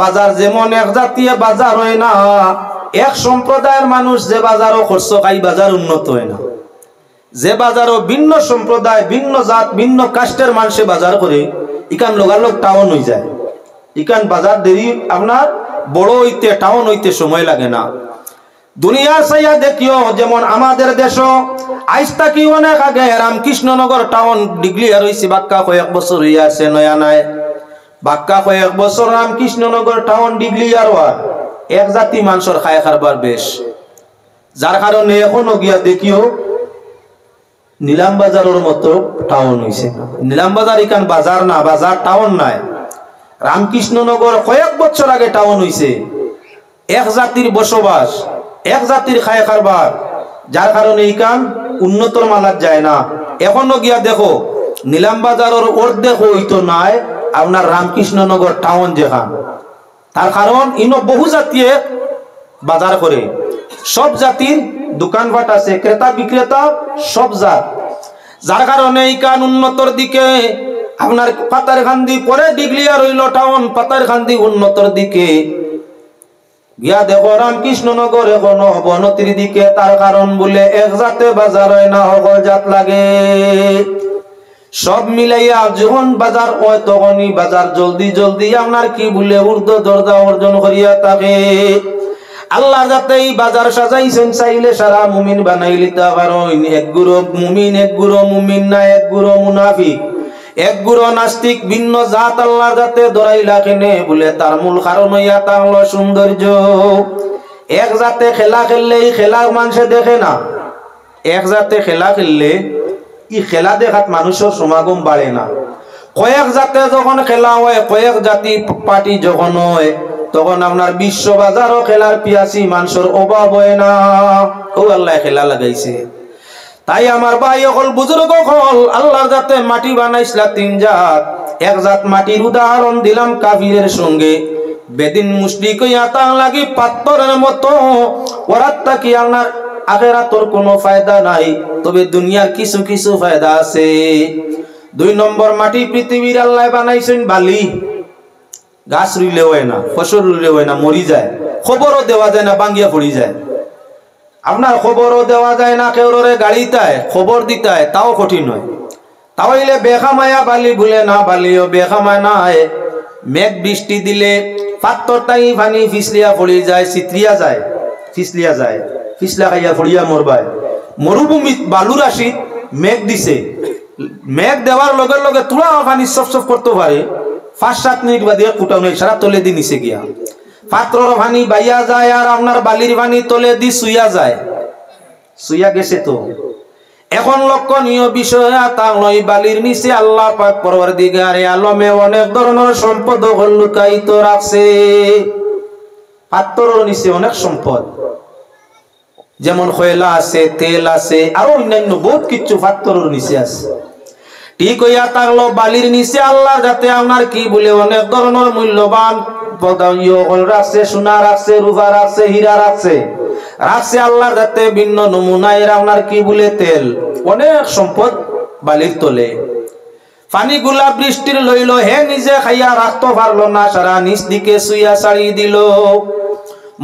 বাজার যেমন এক জাতীয় বাজার হয় না, এক সম্প্রদায়ের মানুষ যে বাজারও খরচ খাই বাজার উন্নত হয় না। যে বাজারও ভিন্ন সম্প্রদায়, ভিন্ন জাত, ভিন্ন কাস্টের মানুষে বাজার করে, ইকান লোগালোক টাউন হয়ে যায়। ইকান বাজার দেরি আপনার বড় হইতে টাউন হইতে সময় লাগে না। দুনিয়ার চাইয়া দেখিও, যেমন আমাদের দেশ আজ থাকি অনেক আগে রামকৃষ্ণনগর টাউন ডিগ্লিয়ার হয়েছে, বাক্কা কয়েক বছর হইয়া আছে, নয়া নাই বাক্কা কয়েক বছর রামকৃষ্ণনগর টাউন ডিগ্লিয়ার হওয়ার এক জাতি মানুষের খায় খারবার বেশ, যার কারণে এখনো গিয়া দেখিও নিলাম বাজারের মতো টাউন হয়েছে। নিলাম বাজার ইকান বাজার না, বাজার টাউন নাই। রামকৃষ্ণনগর কয়েক বছর আগে টাউন হয়েছে, এক জাতির বসবাস, এক জাতির খায় খারবার, যার কারণে ইকান উন্নতর মালার যায় না। এখনো গিয়া দেখো নিলাম বাজারের অর্ধেক হইতো নাই আপনার রামকৃষ্ণনগর টাউন যেখান। তার কারণ ইনো বহু জাতীয় বাজার করে, সব জাতির দোকানপাট আছে, ক্রেতা বিক্রেতা সব জাত, যার কারণে ইকান উন্নতর দিকে আপনার পাতারকান্দি পরে ডিগ্লিয়ার হইল টাউন, পাতারকান্দি উন্নতর দিকে গিয়া দেখো রামকৃষ্ণনগর এখনো অবনতির দিকে। তার কারণ বলে এক জাতে বাজার হয় না, সকল জাত লাগে। সব মিলাইয়া যখন বাজার হয় তখনই বাজার জলদি জলদি আপনার কি বলে ঊর্ধ্ব দরজা অর্জন করিয়া থাকে। আল্লাহ যাতে এই বাজার সাজাইছেন চাইলে সারা মুমিন বানাইলি, তা কারণ এক গুরু মুমিন, এক গুরু মুমিন না, এক গুরু মুনাফিক, এক গুরু নাস্তিক, ভিন্ন জাত আল্লাহ যাতে ধরাইলা কেনে বলে তার মূল কারণ হইয়া তা হলো সৌন্দর্য। এক জাতে খেলা খেললে এই খেলা মানুষে দেখে না, এক জাতে খেলা খেললে এই খেলা দেখাত মানুষের সমাগম বাড়ে না। কয়েক জাতে যখন খেলা হয়, কয়েক জাতি পার্টি যখন হয়, তখন আপনার বিশ্ব বাজারও খেলার পিয়াসি মানুষের অভাব হয় না। ও আল্লাহ খেলা লাগাইছে। তাই আমার ভাই হল বুজুর্গ হল আল্লাহর যাতে মাটি বানাইছিলা তিন জাত, এক জাত মাটির উদাহরণ দিলাম কাফিরের সঙ্গে। বেদিন মুশরিক হইয়া তার লাগি পাথরের মতো, ওরাত তাকি আপনার আখিরাতের কোনো ফায়দা নাই, তবে দুনিয়ার কিছু কিছু ফায়দা আছে। দুই নম্বর মাটি পৃথিবীর আল্লাহ বানাইছেন বালি, গাছ রুইলে হয় না, ফসল রুইলে হয় না, মরি যায়, খবরও দেওয়া যায় না, বাঙ্গিয়া পড়ি যায়। আপনার খবরও দেওয়া যায় না, কেউরে গাড়িতায় খবর দিতায়, তাও কঠিন হয়। তাহলে বেখামায়া বালি ভুলে না, বালিও বেখামায় না। মেঘ বৃষ্টি দিলে পাত্তর তাই পানি ফিসলিয়া পড়ি যায়, চিত্রিয়া যায়, ফিসলিয়া যায়, ফিসলা খাইয়া পড়িয়া মরবায়। মরুভূমিত বালু রাশি মেঘ দিছে, মেঘ দেওয়ার লগে লগে তুলা পানি সফ সফ করতে পারে, 5-7 মিনিট বাদে কুটাও নেই, সারা তলে দি নিচে গিয়া পাত্রর পানি বাইয়া যায়, আর আপনার বালির পানি তলে দি শুইয়া যায়, শুইয়া গেছে। তো এখন লক্ষণীয় বিষয় তাই বালির নিচে আল্লাহ পাক পরওয়ারদিগারে আলমে অনেক ধরনের সম্পদ লুকায়িত রাখছে। পাত্রর নিচে অনেক সম্পদ, যেমন কয়লা আছে, তেল আছে, আরো অন্যান্য বহুত কিছু পাত্রর নিচে আছে। ঠিক হইয়া থাকলো বালির নিচে আল্লাহ যাতে আপনার কি বলে অনেক ধরনের মূল্যবান রাখছে, সোনা রাখছে, রূপা রাখছে, হীরা রাখছে, রাখছে আল্লাহ যাতে ভিন্ন নমুনায় আপনার কি বলে তেল, অনেক সম্পদ বালির তলে। পানি গুলা বৃষ্টির লইল, হে নিজে খাইয়া রাখতে পারলো না, সারা নিচ দিকে শুইয়া ছাড়ি দিল।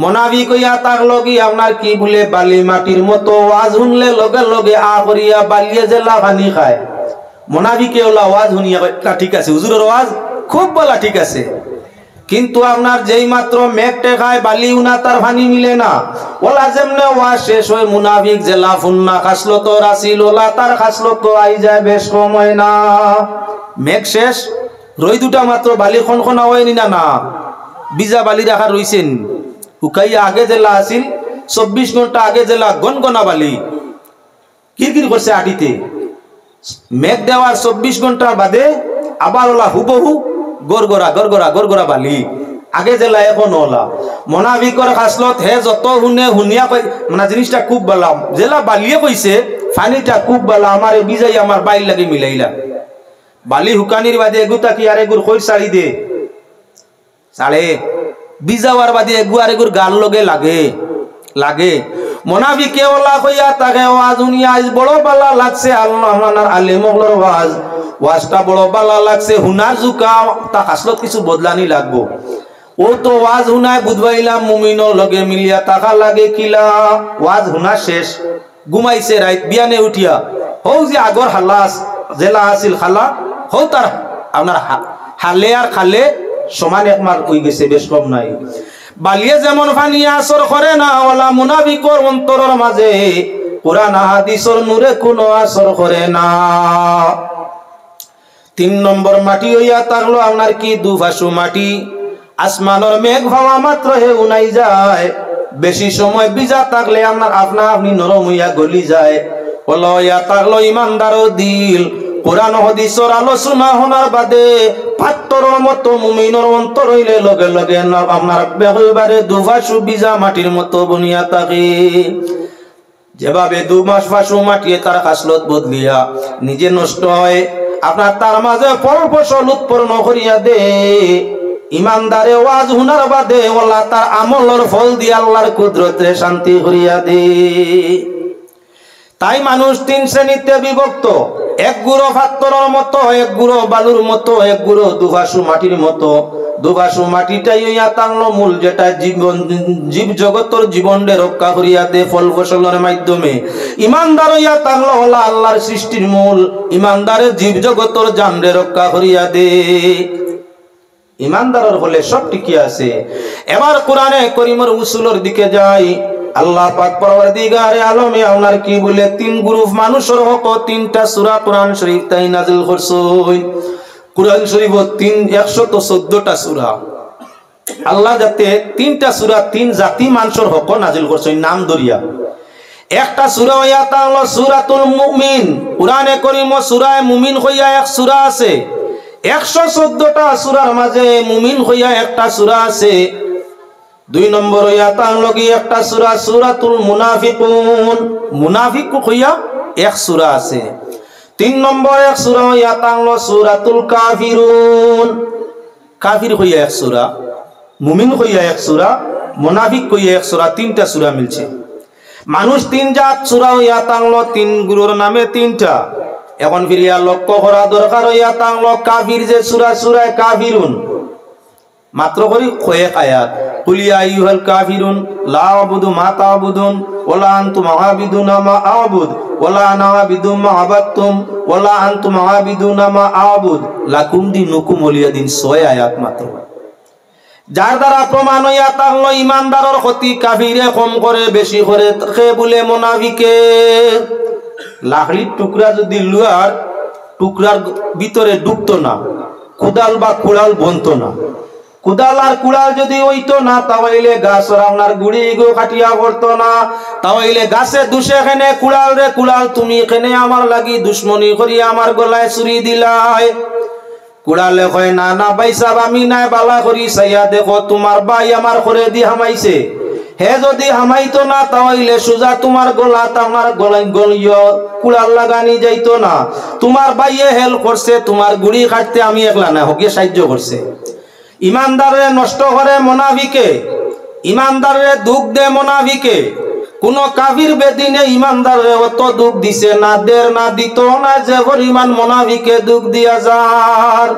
মোনাফিক হইয়া থাকলো কি আপনার কি বলে বালি মাটির মতো, ওয়াজ শুনলে লগে লগে আ করিয়া বালিয়ে জেলা পানি খায়। মোনাফিকে ওলা ওয়াজ শুনিয়া ঠিক আছে, হুজুরের ওয়াজ খুব বলা ঠিক আছে, কিন্তু আপনার যেই মাত্র মেঘটে খায় বালি উনা তার পানি মিলে না। ওলা যেমনে ওয়াজ শেষ হয় মুনাফিক জেলা ফুন্না খাসলো তো রাসিল, ওলা তার খাসলো তো আই যায় বেশ কম হয় না। মেঘ শেষ রই দুটা মাত্র বালি খনখনা হয়নি না, না বিজা বালি রাখা রইছেন হুকাইয়া। আগে জেলা আসিল 24 ঘন্টা আগে জেলা গনগনা বালি কিরকির করছে আটিতে, মেঘ দেওয়ার 24 ঘন্টা বাদে আবার ওলা হুবহু গড়গড়া গড়গড়া গড়গড়া বালি। আগে জেলা এখন ওলা মোনাফিকর খাসলত হে যত শুনে শুনিয়া কই মানে জিনিসটা খুব ভালো, জেলা বালিয়ে কইছে পানিটা খুব ভালো, আমার বিজাই আমার বাইর লাগে মিলাইলা। বালি হুকানির বাদে এগুতা কি আর এগুর কই ছাড়ি দে সাড়ে বিজাওয়ার বাদে এগু আর এগুর গাল লগে লাগে লাগে। মোনাফিকে ওলা কইয়া তাকে ওয়াজ শুনিয়া আজ বড় বালা লাগছে, আল্লাহ মানার আলেম ওগুলোর ওয়াজ, ওয়াজটা বড় বালা লাগছে, হুনার জুকা তা হাসলত কিছু বদলানি লাগবো। ও তো ওয়াজ হুনায় বুধবাইলাম মুমিনর লগে মিলিয়া টাকা লাগে কিলা ওয়াজ হুনা শেষ ঘুমাইছে রাত বিয়ানে উঠিয়া হও যে আগর হালাস জেলা আছিল খালা হও তার আপনার হালে আর খালে সমান একমার হয়ে গেছে বেশ কম নাই বালিয়ে যেমন পানি আসর করে না ওলা মুনাফিকর অন্তরের মাঝে কোরআন হাদিসের নূরে কোনো আসর করে না 3 নম্বর মাটি হইয়া থাকলো আপনার কি দুভাসু মাটি আসমানের মেঘ ভাবা মাত্র হে উনাই যায় বেশি সময় ভিজা থাকলে আপনার আপনা আপনি নরম হইয়া গলি যায় ওলা হইয়া থাকলো ইমানদারও দিল কোরআন হাদিসের আলোচনা শোনার বাদে পাত্তরের মতো মুমিনের অন্তর হইলে লগে লগে আপনার একেবারে দুভাসু ভিজা মাটির মতো বনিয়া থাকে যেভাবে 2 মাস ফাঁসু মাটিয়ে তার খাসলত বদলিয়া নিজে নষ্ট হয় আপনার তার মাঝে ফল ফসল উৎপন্ন করিয়া দে ইমানদারে ওয়াজ হুনার বাদে ওলা তার আমলের ফল দিয়ে আল্লাহর কুদরতে শান্তি করিয়া দে তাই মানুষ 3 শ্রেণীতে বিভক্ত এক গুঁড়ো পাত্তরের মতো এক গুঁড়ো বালুর মতো এক গুঁড়ো দুভাসু মাটির মতো দুভাসু মাটিটাই হইয়া তাংলো মূল যেটা জীব জগতের জীবনকে রক্ষা করিয়া দে ফল ফসলের মাধ্যমে ইমানদার হইয়া তাংলো হলা আল্লাহর সৃষ্টির মূল ইমানদারের জীব জগতের জানরে রক্ষা করিয়া দে ইমানদারের হলে সব ঠিকই আছে এবার কোরআনে করিমের উসুলের দিকে যাই আল্লাহ পাক পরওয়ারদিগারে আলমে আপনার কি বলে 3 গ্রুপ মানুষের হক 3টা সূরা কোরআন শরীফ তাই নাযিল করছই কোরআন শরীফ 114টা সূরা আল্লাহ যাতে 3টা সূরা 3 জাতি মানুষের হক নাযিল করছই নাম দরিয়া একটা সূরা হইয়া তাহলো সূরাতুল মুমিন কোরআনে করিম সূরা মুমিন হইয়া এক সূরা আছে 114টা সূরার মাঝে মুমিন হইয়া একটা সূরা আছে 2 নম্বর হইয়া তাহলো কি একটা সূরা সূরাতুল মুনাফিকুন মুনাফিক হইয়া এক সূরা আছে 3 নম্বর এক সূরা হইয়া তাহলো সূরাতুল কাফিরুন কাফির হইয়া এক সূরা মুমিন হইয়া এক সূরা মুনাফিক হইয়া এক সূরা 3টা সূরা মিলছে মানুষ 3 জাত সূরা হইয়া তাহলো 3 গুরুর নামে 3টা এখন ফিরিয়া লক্ষ্য করা দরকার হইয়া তাহলো কাফির যে সূরা সূরা কাফিরুন মাত্র করি কয়েক আয়াত কুল ইয়া আইয়ুহাল কাফিরুন লা আবুদু মা তা'বুদুন ওয়ালা আনতুম আ'বিদুনা মা আ'বুদ ওয়ালা আনা আ'বিদু মা আবাদতুম ওয়ালা আনতুম আ'বিদুনা মা আ'বুদ লাকুম দিনুকুম ওয়ালিয়া দিন 6 আয়াত মাত্র যার দ্বারা প্রমাণ হইয়া তাহলো ইমানদারের ক্ষতি কাফিরে কম করে বেশি করে থাকে বলে মুনাফিকে লাকড়ির টুকরা যদি লুয়ার টুকরার ভিতরে ঢুকতো না কোদাল বা কুড়াল বনতো না কুদাল আর কুড়াল যদি হইতো না তাহলে গাছ আপনার গুড়ি গো কাটিয়া পড়তো না তাহলে গাছে দুষে এখানে কুড়াল রে কুড়াল তুমি এখানে আমার লাগি দুশ্মনী করিয়া আমার গলায় ছুরি দিলাই কুড়ালে কয় না না ভাই সাহেব আমি নাই বালা করি চাইয়া দেখো তোমার ভাই আমার করে দি হামাইছে হে যদি হামাইতো না তাহলে সোজা তোমার গলা আমার গলায় গলিয় কুড়াল লাগানি যাইতো না তোমার ভাইয়ে হেল্প করছে তোমার গুড়ি কাটতে আমি একলা না হকে সাহায্য করছে ইমানদারে নষ্ট করে মুনাফিকে ইমানদারে দুঃখ দে মুনাফিকে কোন কাফির বেদিনে ইমানদারে অত দুঃখ দিছে না দের না দিত না যে পরিমাণ মুনাফিকে দুঃখ দিয়া যার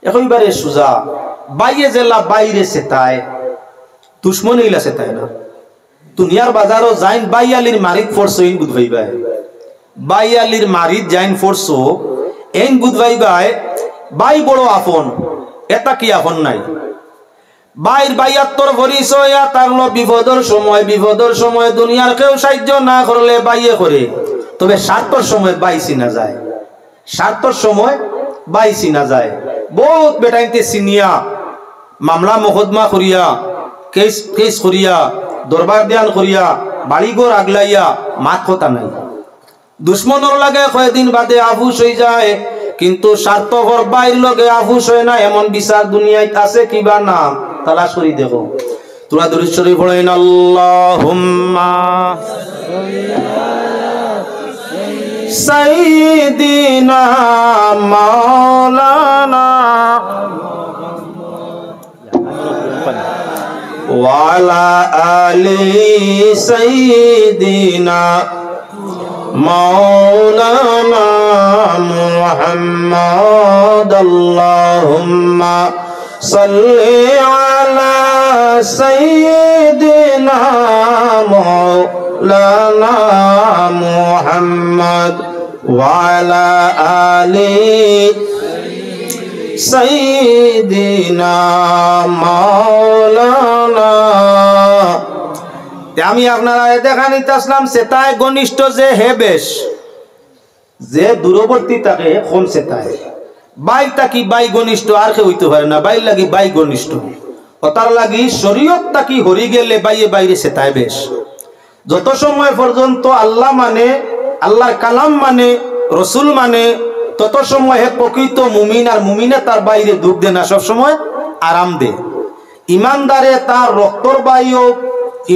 একেবারে সোজা বাইরে জেলা বাইরে সেতায় দুশ্মন হইলা সেতায় না দুনিয়ার বাজারও যাইন বাইয়ালির মারিদ ফোর্স ইন বুধবাইবাই বাইয়ালির মারিদ যাইন ফোর্স এন বুধবাইবাই বাই বড় আপন এটা কি আপন নাই বাইর বাইয়াত্তর পরিচয় তারলো বিপদের সময় দুনিয়ার কেউ সাহায্য না করলে বাইয়ে করে তবে স্বার্থর সময় বাই চিনা যায় স্বার্থর সময় বাই চিনা যায় বহুত বেটাইতে চিনিয়া মামলা মোকদ্দমা করিয়া কেস করিয়া দরবার ধ্যান করিয়া বাড়িঘর আগলাইয়া মাত কথা নাই দুশ্মনর লাগে কয়েকদিন বাদে আফুস হয়ে যায় কিন্তু স্বার্থপর বাইর লগে আফুস হয় না এমন বিচার দুনিয়ায় আছে কিবা না তালাশ করি দেখো তোরা দরুদ শরীফ পড়েন আল্লাহুম্মা সাইয়্যিদিনা মাওলানা ওয়ালা আলি সাইয়্যিদিনা مولانا محمد اللهم সাল্লি আলা সাইয়্যিদিনা মাওলানা মুহাম্মদ ওয়া আলা আলি সাইয়্যিদিনা মাওলানা। আমি আপনারা দেখা নিতে আসলাম সেটাই ঘনিষ্ঠ যে হে বেশ, যে দূরবর্তী তাকে কম সেটাই বাই তাকি বাই ঘনিষ্ঠ আর কেউ হইতে পারে না, বাই লাগি বাই ঘনিষ্ঠ ওটার লাগি শরীয়ত তাকি হরি গেলে বাইয়ে বাইরে সেটাই বেশ। যত সময় পর্যন্ত আল্লাহ মানে, আল্লাহর কালাম মানে, রসুল মানে, তত সময় হে প্রকৃত মুমিন। আর মুমিনে তার বাইরে দুঃখ দে না, সবসময় আরাম দে। ইমানদারে তার রক্তর বায়ুক,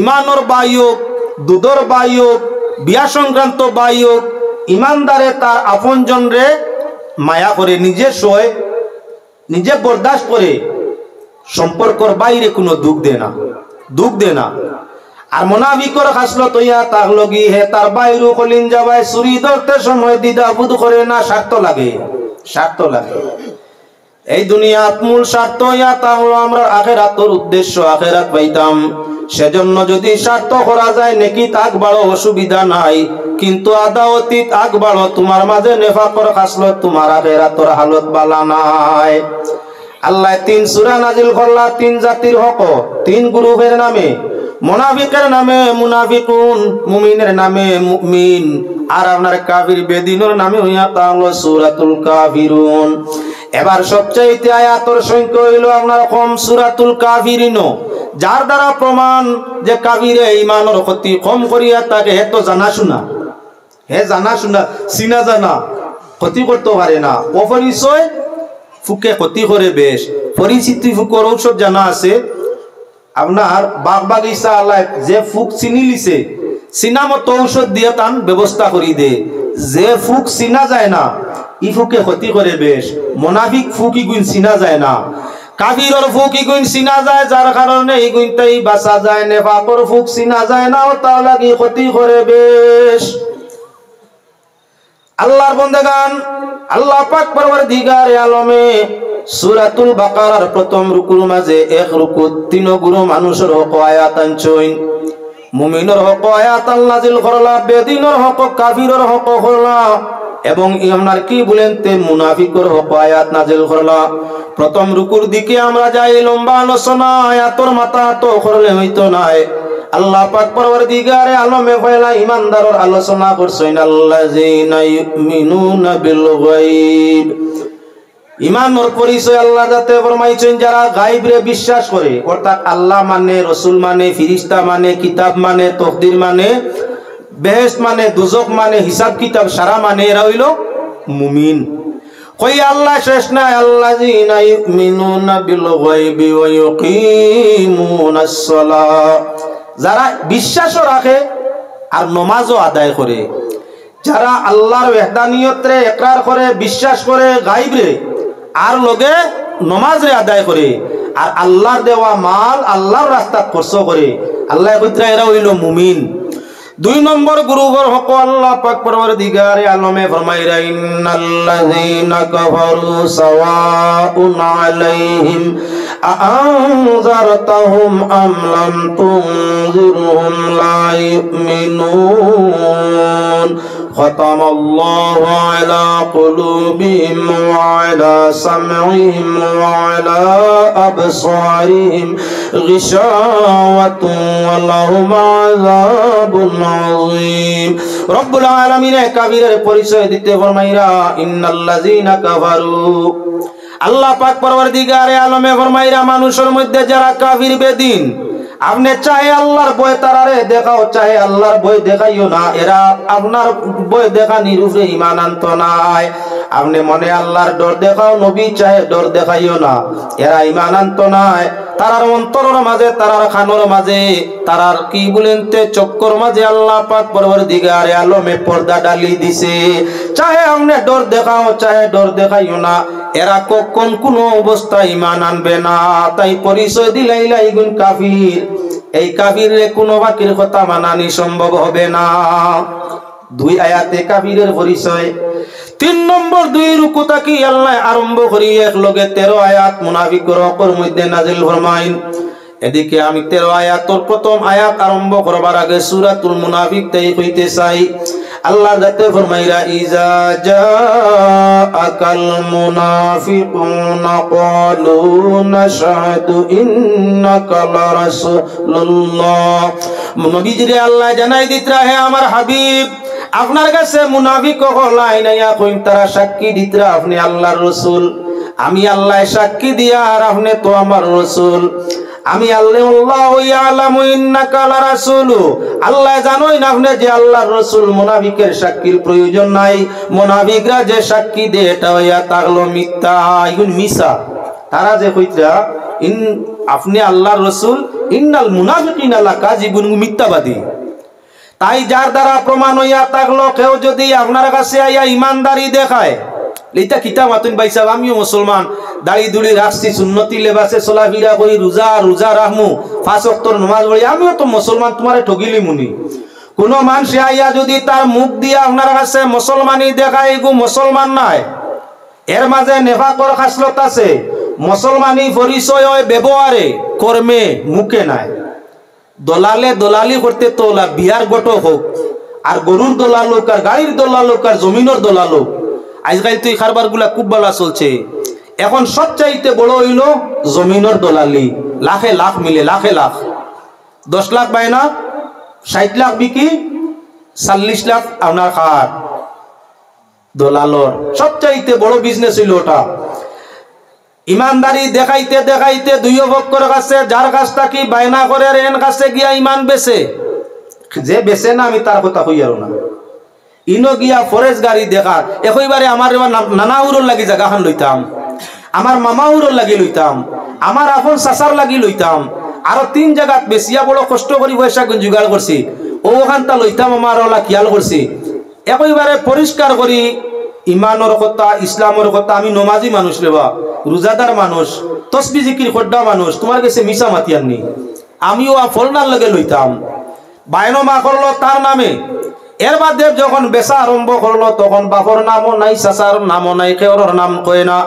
ইমানর বায়ুক, দুধর বায়ুক, বিয়া সংক্রান্ত বায়ুক, ইমানদারে তার আপনজন রে মায়া করে, নিজে সয়, নিজে বরদাস্ত করে, সম্পর্কর বাইরে কোনো দুঃখ দে না, দুঃখ দে না। আর মুনাফিকর খাসলত হইয়া তার লগি হে তার বাইরু কলিন যাবায় চুরি ধরতে সময় দ্বিধাবোধ করে না, স্বার্থ লাগে, স্বার্থ লাগে। এই দুনিয়াত মূল স্বার্থ হইয়া তা হলো আমরা আখিরাতের উদ্দেশ্য, আখিরাত পাইতাম। সেজন্য যদি স্বার্থ করা যায় নেকি তাক বাড়ো, অসুবিধা নাই। কিন্তু আদাওয়াতিত আগ বাড়ো, তোমার মাঝে নেফাকর খাসলত, তোমার আখিরাতের হালত বালা নাই। আল্লাহ 3 সূরা নাজিল করলা 3 জাতির হক, 3 গ্রুপের নামে। মুনাফিকের নামে মুনাফিকুন, মুমিনের নামে মুমিন, আর আপনার কাফির বেদিনের নামে হইয়া তা হলো সূরাতুল কাফিরুন। এবার সবচাইতে আয়াতের সংখ্যা হইল আপনার কম সূরাতুল কাফিরিন, যার দ্বারা প্রমাণ যে কাফিরে ঈমানের ক্ষতি কম করিয়া তাকে হে তো জানা শোনা, হে জানা শোনা চিনা জানা ক্ষতি করতে পারে না। অপরিচয় ফুকে ক্ষতি করে বেশ, পরিচিতি ফুকর ঔষধ জানা আছে। আপনার বাগ বাগিচা আল্লাহ যে ফুক চিনি লিছে, চিনা মতো ঔষধ দিয়ে তান ব্যবস্থা করি দে। যে ফুক চিনা যায় না ই ফুকে ক্ষতি করে বেশ। মুনাফিক ফুক ইগুন চিনা যায় না, কাফিরর ফুক ইগুন চিনা যায়, যার কারণে ইগুনটাই বাঁচা যায়। নেফাকর ফুক চিনা যায় না, ও তা লাগি ক্ষতি করে বেশ। আল্লাহর বন্দেগান, আল্লাহ পাক পরওয়ারদিগার আলমে সূরাতুল বাকারার প্রথম রুকুর মাঝে এক রুকু 3 গুরু মানুষের হক আয়াত আনছইন। মুমিনের হক আয়াত আল্লাহ নাজিল করলা, বেদিনের হক, কাফিরের হক করলা, এবং আপনার কি বলেন তে মুনাফিকর হক আয়াত নাজিল করলা। প্রথম রুকুর দিকে আমরা যাই, লম্বা আলোচনা আয়াতর মাথা তো করলে হইতো নাই। আল্লাহ পাক পরওয়ারদিগারে আলমে পয়লা ইমানদারের আলোচনা করছেন। আল্লাযিনা ইউমিনুনা বিল গায়ব, ইমানের পরিচয় আল্লাহ যাতে ফরমাইছেন যারা গায়বরে বিশ্বাস করে, অর্থাৎ আল্লাহ মানে, রসুল মানে, ফিরিস্তা মানে, কিতাব মানে, তকদির মানে, বেহেশত মানে, দুজক মানে, হিসাব কিতাব সারা মানে, এরা হইল মুমিন। কই আল্লাহ শেষ নাই, আল্লাযিনা ইউমিনুনা বিল গায়বি ওয়া ইউকিমুনাস সালাহ, যারা বিশ্বাসও রাখে আর নামাজও আদায় করে। যারা আল্লাহর ওয়াহদানিয়তরে ইকরার করে, বিশ্বাস করে গায়বরে, আর লগে নামাজ রে আদায় করে, আর আল্লাহর দেওয়া মাল আল্লাহর রাস্তা খরচ করে, আল্লাহ কইত্রা এরা হইল মুমিন। 2 নম্বর গ্রুপের হক আল্লাহ পাক পরওয়ারদিগারে আলমে ফরমাইরা, ইন্নাল্লাযীনা কাফারু সাওয়াউন আলাইহিম আআনজারতাহুম আম লাম তুনজিরহুম লা ইউমিনুন। খতামাল্লাহু আলা কুলুবিহিম ওয়া আলা সামঈহিম ওয়া আলা আবসারিহিম গিশাওয়াতুন ওয়া লাহুম আযাবুন আযীম। রব্বুল আলামিন কাফিরের পরিচয় দিতে ফরমাইরা, ইন্নাল্লাযীনা কাফারু, আল্লাহ পাক পরওয়ারদিগারে আলমে ফরমাইরা মানুষের মধ্যে যারা কাফির বেদিন, আপনি চাহে আল্লাহর ভয় তারারে দেখাও, চাহে আল্লাহর ভয় দেখাইও না, এরা আপনার ভয় দেখানির উপরে ঈমান আনত নাই। আপনি মনে আল্লাহর ডর দেখাও, নবী চাহে ডর দেখাইও না, এরা ঈমান আনত নাই। তারার অন্তরের মাঝে, তারার খানোর মাঝে, তারার কি বলেন তে চক্কর মাঝে আল্লাহ পাক পরওয়ারদিগারে আলমে পর্দা ডালি দিছে। চাহে আপনি ডর দেখাও, চাহে ডর দেখাইও না, এরা কখন কোনো অবস্থায় ঈমান আনবে না। তাই পরিচয় দিলাইলা ইগুন কাফির। এই কাফিরে কোনো বাকির কথা মানানি সম্ভব হবে না। 2 আয়াতে কাফিরের পরিচয়। তিন নম্বর 2 রুকু থাকি আল্লাহ আরম্ভ করি এক লগে 13 আয়াত মুনাফিকর মধ্যে নাজিল ফরমাইন। এদিকে আমি 13 আয়াতর প্রথম আয়াত আরম্ভ করবার আগে সূরাতুল মুনাফিক তাই কইতে চাই। আল্লাহ যাতে ফরমাইরা ইজা জাআকাল মুনাফিকুনা ক্বালু নাশহাদু ইন্নাকা লারাসূলুল্লাহ। নবীজিরে আল্লাহ জানাই দিতরা, হে আমার হাবিব, আপনার কাছে মুনাফিক হলাই নাইয়া কইন তারা সাক্ষী দিতরা আপনি আল্লাহর রাসূল। আমি আল্লাহ সাক্ষী দিয়া আর আপনি তো আমার রাসূল। আমি আল্লাহু ইয়ালামু ইন্নাকা লারাসূলু, আল্লাহ জানোই না আপনি যে আল্লাহর রাসূল। মুনাফিকের সাক্ষীর প্রয়োজন নাই। মুনাফিকরা যে সাক্ষী দেয় এটা হইয়া তাগলো মিথ্যা, এগুন মিছা। তারা যে কইতরা আপনি আল্লাহর রাসূল, ইন্নাল মুনাফিকিনা লাকাযিবুন, মিথ্যাবাদী। তাই যার দ্বারা প্রমাণ হইয়া থাকলো কেউ যদি আপনার কাছে আইয়া ইমানদারি দেখায়, এইটা কিতা মাতুন ভাই সাহেব, আমিও মুসলমান, দাড়ি দুড়ি রাখছি, সুন্নতি লেবাসে চলাফেরা করি, রোজা রাখমু, 5 ওয়াক্তের নামাজ পড়ি, আমিও তো মুসলমান, তোমারে ঠগিলি মুনি। কোন মানুষ আইয়া যদি তার মুখ দিয়ে আপনার কাছে মুসলমানি দেখায়, এগু মুসলমান নাই, এর মাঝে নেফাকর খাসলত আছে। মুসলমানি পরিচয় হয় ব্যবহারে, কর্মে, মুখে নাই। দলালে দলালি করতে তোলা বিয়ার গটক হোক, আর গরুর দলাল হোক, আর গাড়ির দলাল হোক, আর জমিনের দলাল হোক। আজকাল তো এই কারবার গুলা খুব ভালো চলছে। এখন সবচাইতে বড় হইল জমিনের দলালি, লাখে লাখ মিলে, লাখে লাখ, 10 লাখ পায় না, 60 লাখ বিকি, 40 লাখ আপনার খার দলালর। সবচাইতে বড় বিজনেস হইল ওটা। ইমানদারি দেখাইতে দেখাইতে 2 পক্ষের কাছে যার কাছ থাকি বায়না করে এর কাছে গিয়া ইমান বেচে, যে বেচে না আমি তার কথা কই আর না। ইনো গিয়া ফরেস্ট গাড়ি দেখার একইবারে আমার নানা উরর লাগি জায়গাখান লইতাম, আমার মামা উরর লাগি লইতাম, আমার আপন চাচার লাগি লইতাম, আরো 3 জায়গাত বেশিয়া বড় কষ্ট করি পয়সা জোগাড় করছি, ওখানটা লইতাম, আমার ওলা খেয়াল করছি। একইবারে পরিষ্কার করি ইমানের কথা, ইসলামের কথা। আমি নমাজি মানুষ রেবা, রোজাদার মানুষ, তসবি জিকির খোড্ডা মানুষ, তোমার কাছে মিশা মাতিয়ার নি। আমিও ফলনার লগে লইতাম, বায়নো মা করলো তার নামে। এর বাদে যখন বেচা আরম্ভ করলো তখন বাপর নামও নাই, চাচার নামও নাই, কেউর নাম কয় না।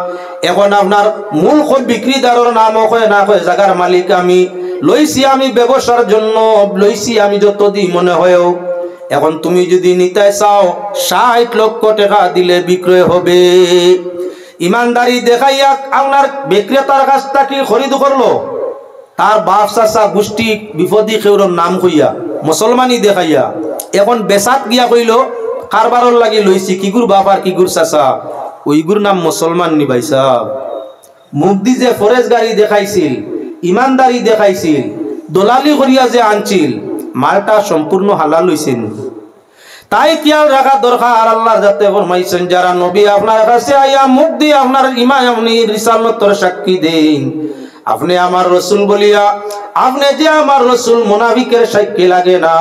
এখন আপনার মূল বিক্রিদারের নামও কয় না, কয় জায়গার মালিক আমি, লইছি আমি ব্যবসার জন্য, লইছি আমি যত দিই মনে হয়েও। এখন তুমি যদি নিতে চাও 60 লক্ষ টাকা দিলে বিক্রয় হবে। ইমানদারি দেখাইয়া আপনার বিক্রেতার কাছ থেকে খরিদ করলো, তার বাপ চাচা গোষ্ঠী বিপদী কেউর নাম কইয়া মুসলমানি দেখাইয়া। এখন বেচাত গিয়া কইল কারবারর লাগি লইছি, কিগুর বাপ আর কিগুর চাচা, ওইগুর নাম মুসলমান নি ভাই সাহেব। মুক্তি যে ফরেজ গাড়ি দেখাইছিল, ইমানদারি দেখাইছিল, দলালি করিয়া যে আনছিল, মালটা সম্পূর্ণ হালাল হইছেন। তাই খেয়াল রাখা দরকার। আর আল্লাহ যাতে ফরমাইছেন যারা নবী আপনার কাছে আইয়া মুখ দিয়ে আপনার ইমান আপনি রিসালতর সাক্ষী দেন, আপনি আমার রাসূল বলিয়া, আপনি যে আমার রাসূল, মুনাফিকের সাক্ষী লাগে না।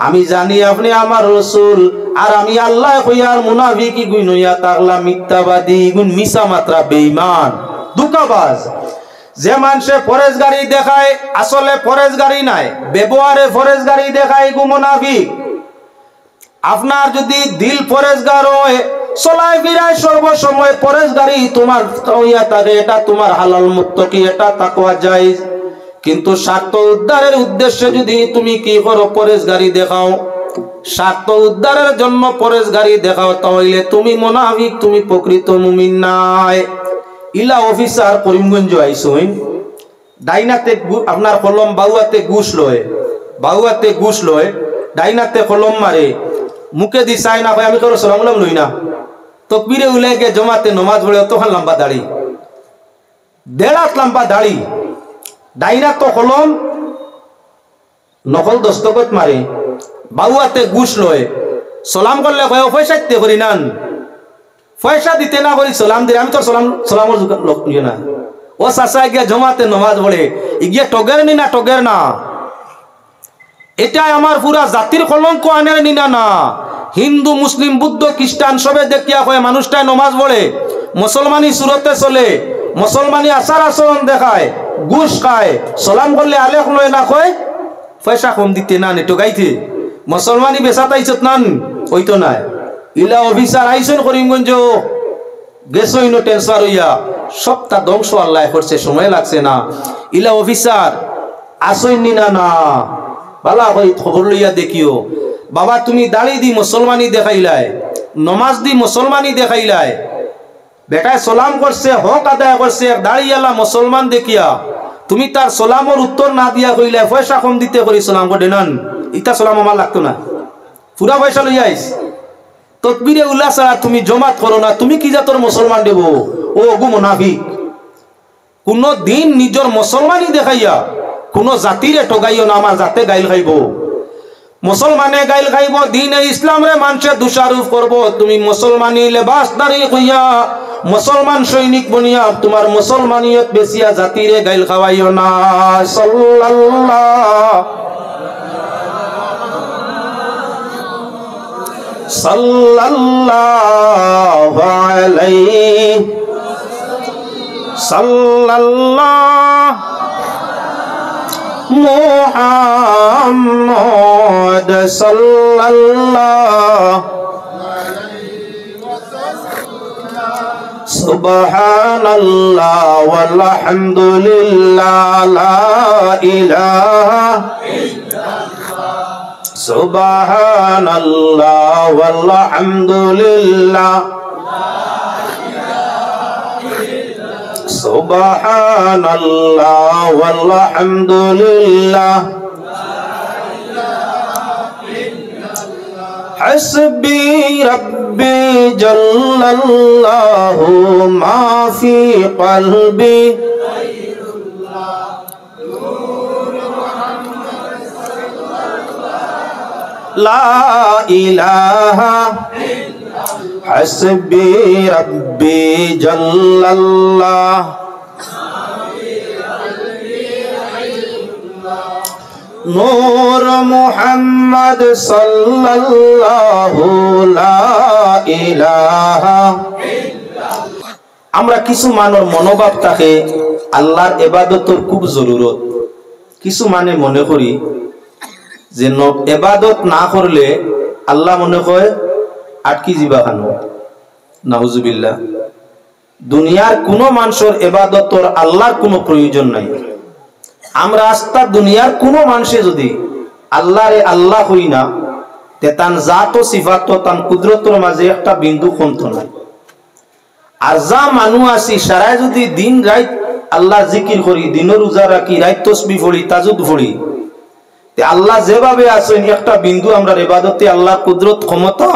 আমি জানি আপনি আমার রাসূল, আর আমি আল্লাহ কইয়ার মুনাফিকি গুণ হইয়া তাগলা মিথ্যাবাদী, গুণ মিছা মাত্রা বেঈমান, দুঃখবাজ। যে মানুষে ফরেজ গাড়ি দেখায় আসলে ফরেজ গাড়ি নাই, ব্যবহারে ফরেজ গাড়ি দেখায়, গু মুনাফিক। আপনার যদি দিল পরেজগার হয়, চলাই ফিরায় সর্বসময় পরেজগারি তোমার হইয়া থাকে, এটা তোমার হালাল মুক্ত কি, এটা তাকওয়া জায়েজ। কিন্তু স্বার্থ উদ্ধারের উদ্দেশ্যে যদি তুমি কি করো, পরেজগারি দেখাও, স্বার্থ উদ্ধারের জন্য পরেজগারি দেখাও, তাহলে তুমি মুনাফিক, তুমি প্রকৃত মুমিন নাই। ইলা অফিসার করিমগঞ্জ আইসইন, ডাইনাতে আপনার কলম, বাউয়াতে ঘুষ লয়, বাউয়াতে ঘুষ লয়, ডাইনাতে কলম মারে, মুখে দি চাই না ভাই, আমি কারো সালাম লই না, তকবীরে উলাই গে জমাতে নমাজ পড়ে, তখন লম্বা দাড়ি, 1.5 হাত লম্বা দাড়ি, ডাইনা তো কলম নকল দস্তখত মারে, বাউয়াতে ঘুষ লয়, সালাম করলে কয় পয়সাতে করি নান, পয়সা দিতে না করি সালাম দিলে, আমি তো সালামর লোক নিয়ে না। ও চাচা গিয়া জমাতে নমাজ পড়ে, ইগিয়া টগের নি না, টগের না, এটাই আমার পুরা জাতির কলঙ্ক আনের নিনা না। হিন্দু মুসলিম বৌদ্ধ খ্রিস্টান সবে দেখিয়া কয় মানুষটাই নমাজ পড়ে, মুসলমানি সুরতে চলে, মুসলমানি আচার আচরণ দেখায়, ঘুষ খায়, সালাম করলে আলেখ লয় না, কয় পয়সা কম দিতে না, নেটো গাইতে মুসলমানি বেচা তাইছত নান, ওইতো নাই। ইলা অফিসার আইসন করিমগঞ্জ গেছই নো ট্রান্সফার হইয়া সবটা ধ্বংস আল্লাহ করছে, সময় লাগছে না। ইলা অফিসার আসইনি না না বালা ভাই খবর লইয়া দেখিও বাবা তুমি দাড়ি দি মুসলমানি দেখাইলাই, নমাজ দি মুসলমানি দেখাইলাই, বেটায় সালাম করছে হক আদায় করছে দাড়িওয়ালা মুসলমান দেখিয়া তুমি তার সালামের উত্তর না দিয়া কইলে পয়সা কম দিতে করি সালাম করে নেন, ইটা সালাম আমার লাগতো না, পুরা পয়সা লইয়া আইস। তকবীরে উল্লাহ ছাড়া তুমি জমাত করো না, তুমি কি জাতর মুসলমান দেব? ও অগু মুনাফিক। কোন দিন নিজের মুসলমানি দেখাইয়া কোন জাতিরে ঠগাইও না, আমার জাতে গাইল খাইব, মুসলমানে গাইল খাইব, দিনে ইসলামরে মানুষে দোষারোপ করব। তুমি মুসলমানি লেবাস দাঁড়ি হইয়া মুসলমান সৈনিক বনিয়া তোমার মুসলমানিয়ত বেশিয়া জাতিরে গাইল খাওয়াইও না। সাল্লাল্লাহু আলাইহি সাল্লাল্লাহু মুহাম্মদ সাল্লাল্লাহু সুবহানাল্লাহ ওয়ালহামদুলিল্লাহ লা ইলাহা ইল্লাল্লাহ সুবহানাল্লাহ ওয়ালহামদুলিল্লাহ সুবহানাল্লাহ ওয়ালহামদুলিল্লাহ হাসবি রাব্বি জাল্লাল্লাহু মা ফি কলবি লা ইলাহা হাসবি রাব্বি জাল্লাল্লাহ নূর মুহাম্মদ সাল্লাল্লাহু লা ইলাহা। আমরা কিছু মানুষ মনোভাব থাকে আল্লাহর ইবাদতের খুব জরুরত, কিছু মানে মনে করি যে ইবাদত না করলে আল্লাহ মনে হয় আটকি যাবা খানো। নাউজুবিল্লাহ। দুনিয়ার কোন মানুষের ইবাদতর আল্লাহর কোনো প্রয়োজন নাই। আমরা আস্তা দুনিয়ার কোন মানুষে যদি আল্লাহরে আল্লাহ হই না তে তান জাত ও সিফাত তান কুদরতর মাঝে একটা বিন্দু কমত নাই। আর যা মানুষ আছি সারাই যদি দিন রাত আল্লাহ জিকির করি, দিনের রোজা রাখি, রাত তসবিহ পড়ি, তাজুদ পড়ি, তে আল্লাহ যেভাবে আছেন একটা বিন্দু আমরা ইবাদতে আল্লাহ কুদরত ক্ষমতা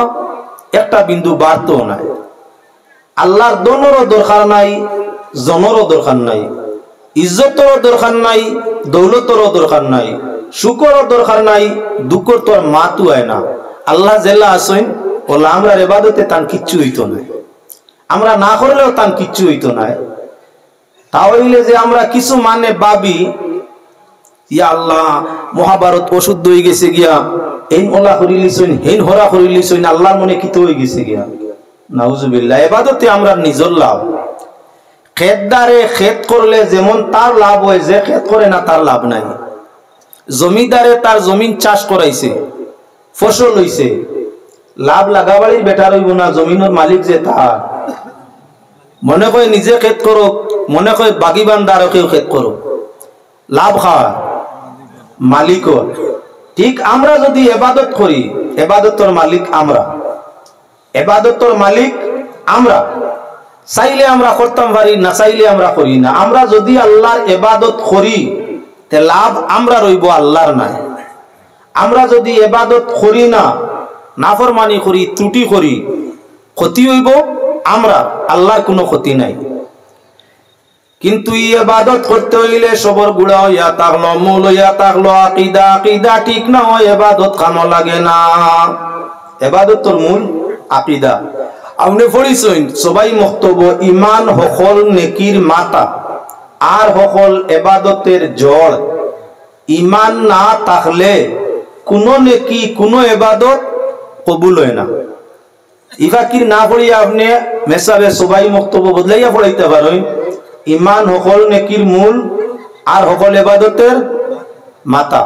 একটা বিন্দু বাড়তো নাই। আল্লাহর দনেরও দরকার নাই, জনেরও দরকার নাই, ইজ্জতেরও দরকার নাই, দৌলতেরও দরকার নাই, সুখেরও দরকার নাই, দুঃখের তোর মাতু হয় না। আল্লাহ জেলা আসেন ওলা আমরা ইবাদতে তান কিচ্ছু হইতো না, আমরা না করলেও তান কিচ্ছু হইতো না। তাহলে যে আমরা কিছু মানে ভাবি ইয়া আল্লাহ মহাভারত অশুদ্ধ হয়ে গেছে গিয়া, এই ওলা করিলিছইন, হেন হরা করিলিছইন, আল্লাহর মনে কিত হয়ে গেছে গিয়া। নাউজুবিল্লাহ। ইবাদতে আমরা নিজের লাভ। খেতদারে খেত করলে যেমন তার লাভ হয়, যে খেত করে না তার লাভ নাই। জমিদারে তার জমিন চাষ করাইছে, ফসল হইছে, লাভ লাগাবাড়ির বেটার হইব না, জমিনের মালিক যে তার। মনে কয় নিজে খেত করো, মনে কয় বাগিবানদারকেও খেত করো, লাভ খাওয়া মালিকর। ঠিক আমরা যদি ইবাদত করি, ইবাদতের মালিক আমরা, ইবাদতের মালিক আমরা। চাইলে আমরা করতাম পারি, না চাইলে আমরা করি না। আমরা যদি আল্লাহর ইবাদত করি তে লাভ আমরা রইব, আল্লাহর নাই। আমরা যদি ইবাদত করি না, নাফরমানি করি, ত্রুটি করি, ক্ষতি হইব আমরা, আল্লাহর কোনো ক্ষতি নাই। কিন্তু ইবাদত করতে হইলে সবর গুড়া হইয়া থাকলো, মূল হইয়া থাকলো আকীদা। আকীদা ঠিক না হয় ইবাদত কামো লাগে না। ইবাদতের মূল আকীদা। আপনি পড়িছেন সবাই মক্তব্য ইমান হকল নেকির মাতা আর হকল ইবাদতের জড়। ইমান না থাকলে কোনো নেকি কোনো ইবাদত কবুল হয় না। ইফাকির না পড়িয়া আপনি মেসাবে সবাই মক্তব্য বদলাইয়া পড়াইতে পারেন। ইমান হকল নেকির মূল আর হকল ইবাদতের মাতা।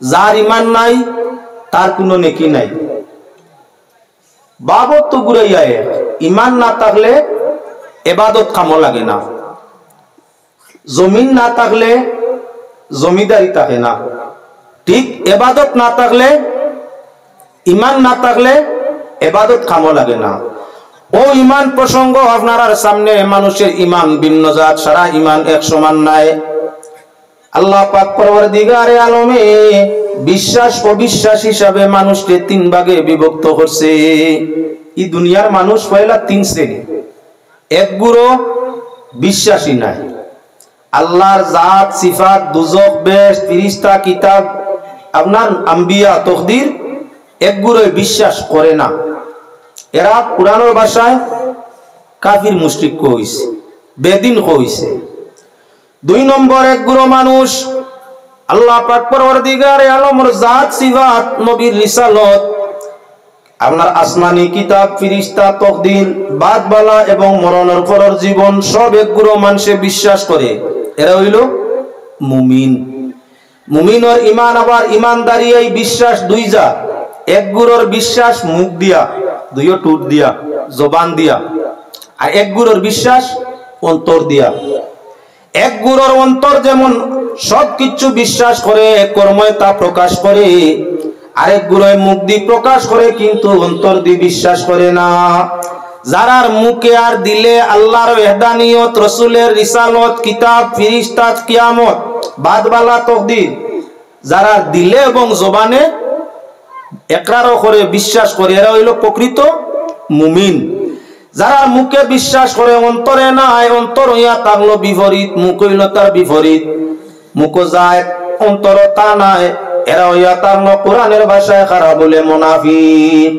যার ইমান নাই তার কোনো নেকি নাই। বাবত তো ঘুরাইয়া ইমান না থাকলে এবাদত কামো লাগে না, জমিন না থাকলে জমিদারি থাকে না, ঠিক এবাদত না থাকলে ইমান না থাকলে এবাদত কামো লাগে না। ও ইমান প্রসঙ্গ আপনার সামনে, মানুষের ইমান ভিন্ন জাত, সারা ইমান এক সমান নাই। আল্লাহ পাক পরওয়ারদিগারে আলমে বিশ্বাস অবিশ্বাস হিসাবে মানুষকে তিন ভাগে বিভক্ত করছে। এই দুনিয়ার মানুষ পয়লা তিন শ্রেণী। এক গুরু বিশ্বাসী নাই, আল্লাহর জাত সিফাত দুজক বেশ ফেরেশতা কিতাব আপনার আম্বিয়া তকদির এক গুরু বিশ্বাস করে না। এরা কুরআনের ভাষায় কাফির মুশরিক কইছে, বেদিন কইছে। দুই নম্বর এক গুরু মানুষ আল্লাহ পাক পরওয়ারদিগারে আলমের জাত সিফাত নবীর রিসালত আপনার আসমানি কিতাব ফেরেশতা তকদির বাদবালা এবং মরণের পরের জীবন সব এক গুরু মানুষে বিশ্বাস করে। এরা হইল মুমিন। মুমিনের ইমান আবার ইমানদারি এই বিশ্বাস দুই জাত। এক গুরুর বিশ্বাস মুখ দিয়া, দুইও টুট দিয়া জবান দিয়া, আর এক গুরুর বিশ্বাস অন্তর দিয়া। এক গুরুর অন্তর যেমন সবকিছু বিশ্বাস করে, কর্মে তা প্রকাশ করে, আরেক গুরুয় মুখ দিয়ে প্রকাশ করে কিন্তু অন্তর দিয়ে বিশ্বাস করে না। যারার মুখে আর দিলে আল্লাহর ওয়াহদানিয়ত, রাসূলের রিসালত, কিতাব, ফেরেশতা, কিয়ামত, বাদবালা তকদির, যারা দিলে এবং জবানে একরারও করে বিশ্বাস করে, এরা হইল প্রকৃত মুমিন। যারা মুখে বিশ্বাস করে অন্তরে নাই, অন্তর হইয়া থাকলো বিপরীত, মুখ হইল তার বিপরীত, মুখ যায় অন্তর তা নাই, এরা হইয়া থাকলো কোরআনের ভাষায় খারাপ বলে মুনাফিক।